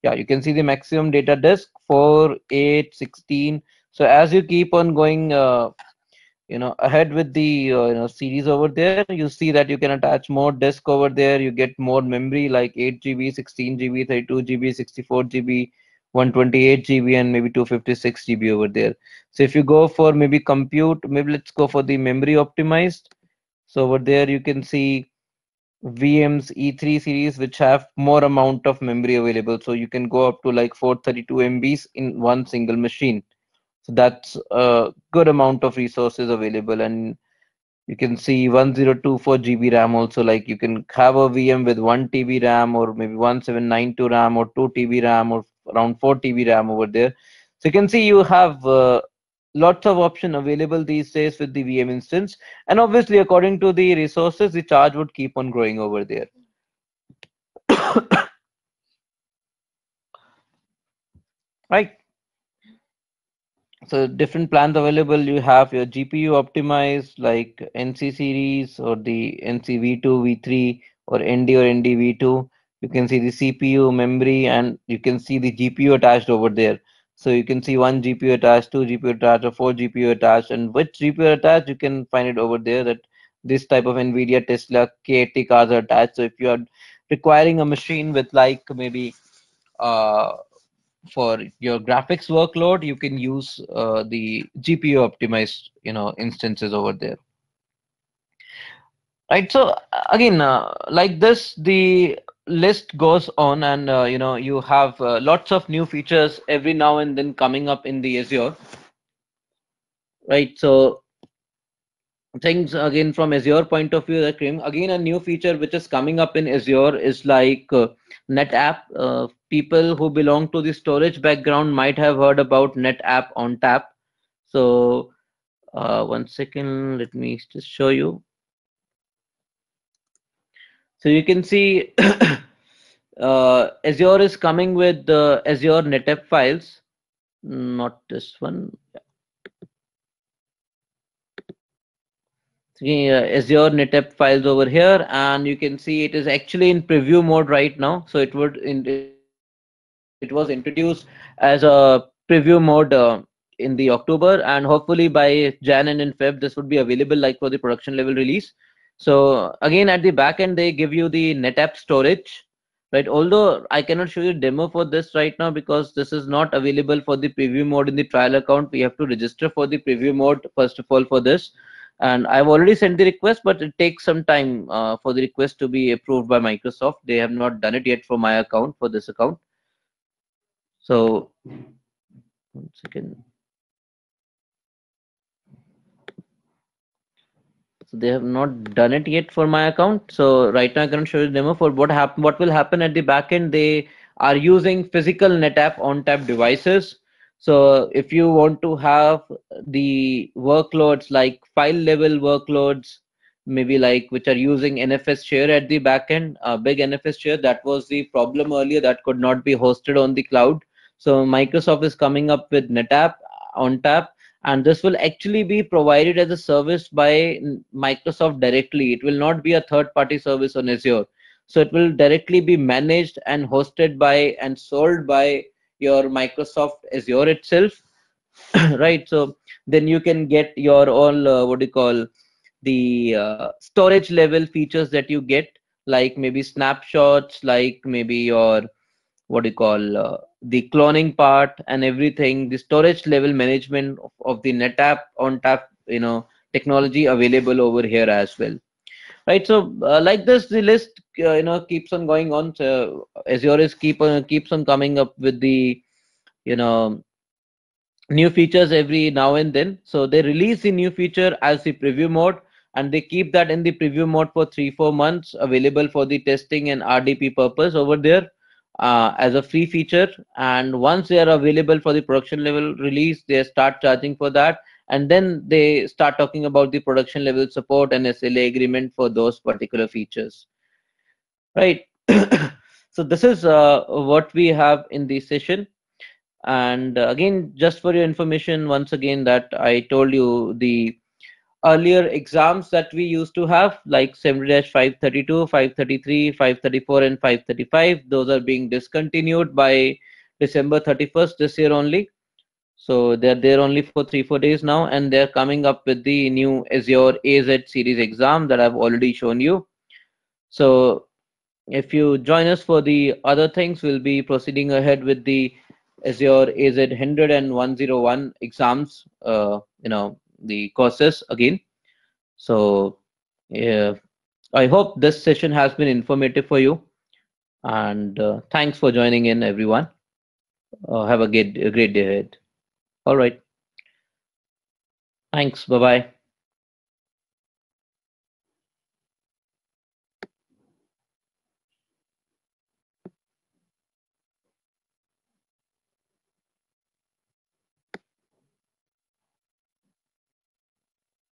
Yeah, you can see the maximum data disk 4, 8, 16. So as you keep on going ahead with the series over there, you see that you can attach more disk over there. You get more memory like 8 GB, 16 GB, 32 GB, 64 GB, 128 GB, and maybe 256 GB over there. So if you go for maybe compute, maybe let's go for the memory optimized. So over there you can see VMs E3 series which have more amount of memory available. So you can go up to like 432 MBs in one single machine. So that's a good amount of resources available, and you can see 1024 GB RAM also. Like you can have a VM with 1 TB RAM or maybe 1792 RAM or 2 TB RAM or around 4 TB RAM over there. So you can see you have lots of option available these days with the VM instance. And obviously, according to the resources, the charge would keep on growing over there. Right. So different plans available. You have your GPU optimized like NC series or the NC V2, V3 or ND or ND V2. You can see the CPU, memory, and you can see the GPU attached over there. So you can see one GPU attached, two GPU attached, or four GPU attached, and which GPU attached you can find it over there that this type of NVIDIA Tesla K80 cars are attached. So if you are requiring a machine with like maybe uh, for your graphics workload, you can use the GPU optimized, instances over there. Right. So again, like this, the list goes on, and you have lots of new features every now and then coming up in the Azure. Right. So things again from Azure point of view, that again a new feature which is coming up in Azure is like NetApp. People who belong to the storage background might have heard about NetApp on tap. So one second, let me just show you. So you can see Azure is coming with Azure NetApp files, not this one. Azure NetApp files over here, and you can see it is actually in preview mode right now. So it was introduced as a preview mode in the October, and hopefully by Jan and in Feb this would be available like for the production level release. So again at the back end they give you the NetApp storage, right? Although I cannot show you demo for this right now because this is not available for the preview mode in the trial account. We have to register for the preview mode first of all for this, and I've already sent the request, but it takes some time for the request to be approved by Microsoft. They have not done it yet for my account, for this account. So one second. So they have not done it yet for my account. So right now I can show you the demo for what will happen at the back end. They are using physical NetApp on tap devices. So if you want to have the workloads like file level workloads, maybe like which are using NFS share at the back end, big NFS share, that was the problem earlier that could not be hosted on the cloud. So Microsoft is coming up with NetApp on tap, and this will actually be provided as a service by Microsoft directly. It will not be a third party service on Azure. So it will directly be managed and hosted by and sold by your Microsoft Azure itself. Right. So then you can get your all what do you call the storage level features that you get, like maybe snapshots, like maybe your what do you call the cloning part and everything, the storage level management of the NetApp on tap, technology available over here as well. Right. So like this, the list keeps on going on. So Azure is keeps on coming up with the you know new features every now and then. So they release the new feature as the preview mode, and they keep that in the preview mode for 3-4 months, available for the testing and RDP purpose over there as a free feature. And once they are available for the production level release, they start charging for that. And then they start talking about the production level support and SLA agreement for those particular features. Right. So this is what we have in the session. And again, just for your information, once again, that I told you the earlier exams that we used to have, like 70-532, 533, 534, and 535, those are being discontinued by December 31st this year only. So they're there only for 3-4 days now, and they're coming up with the new Azure AZ series exam that I've already shown you. So if you join us for the other things, we'll be proceeding ahead with the Azure AZ 100 and 101 exams, the courses again. So yeah, I hope this session has been informative for you. And thanks for joining in, everyone. Have a great day ahead. All right. Thanks. Bye bye.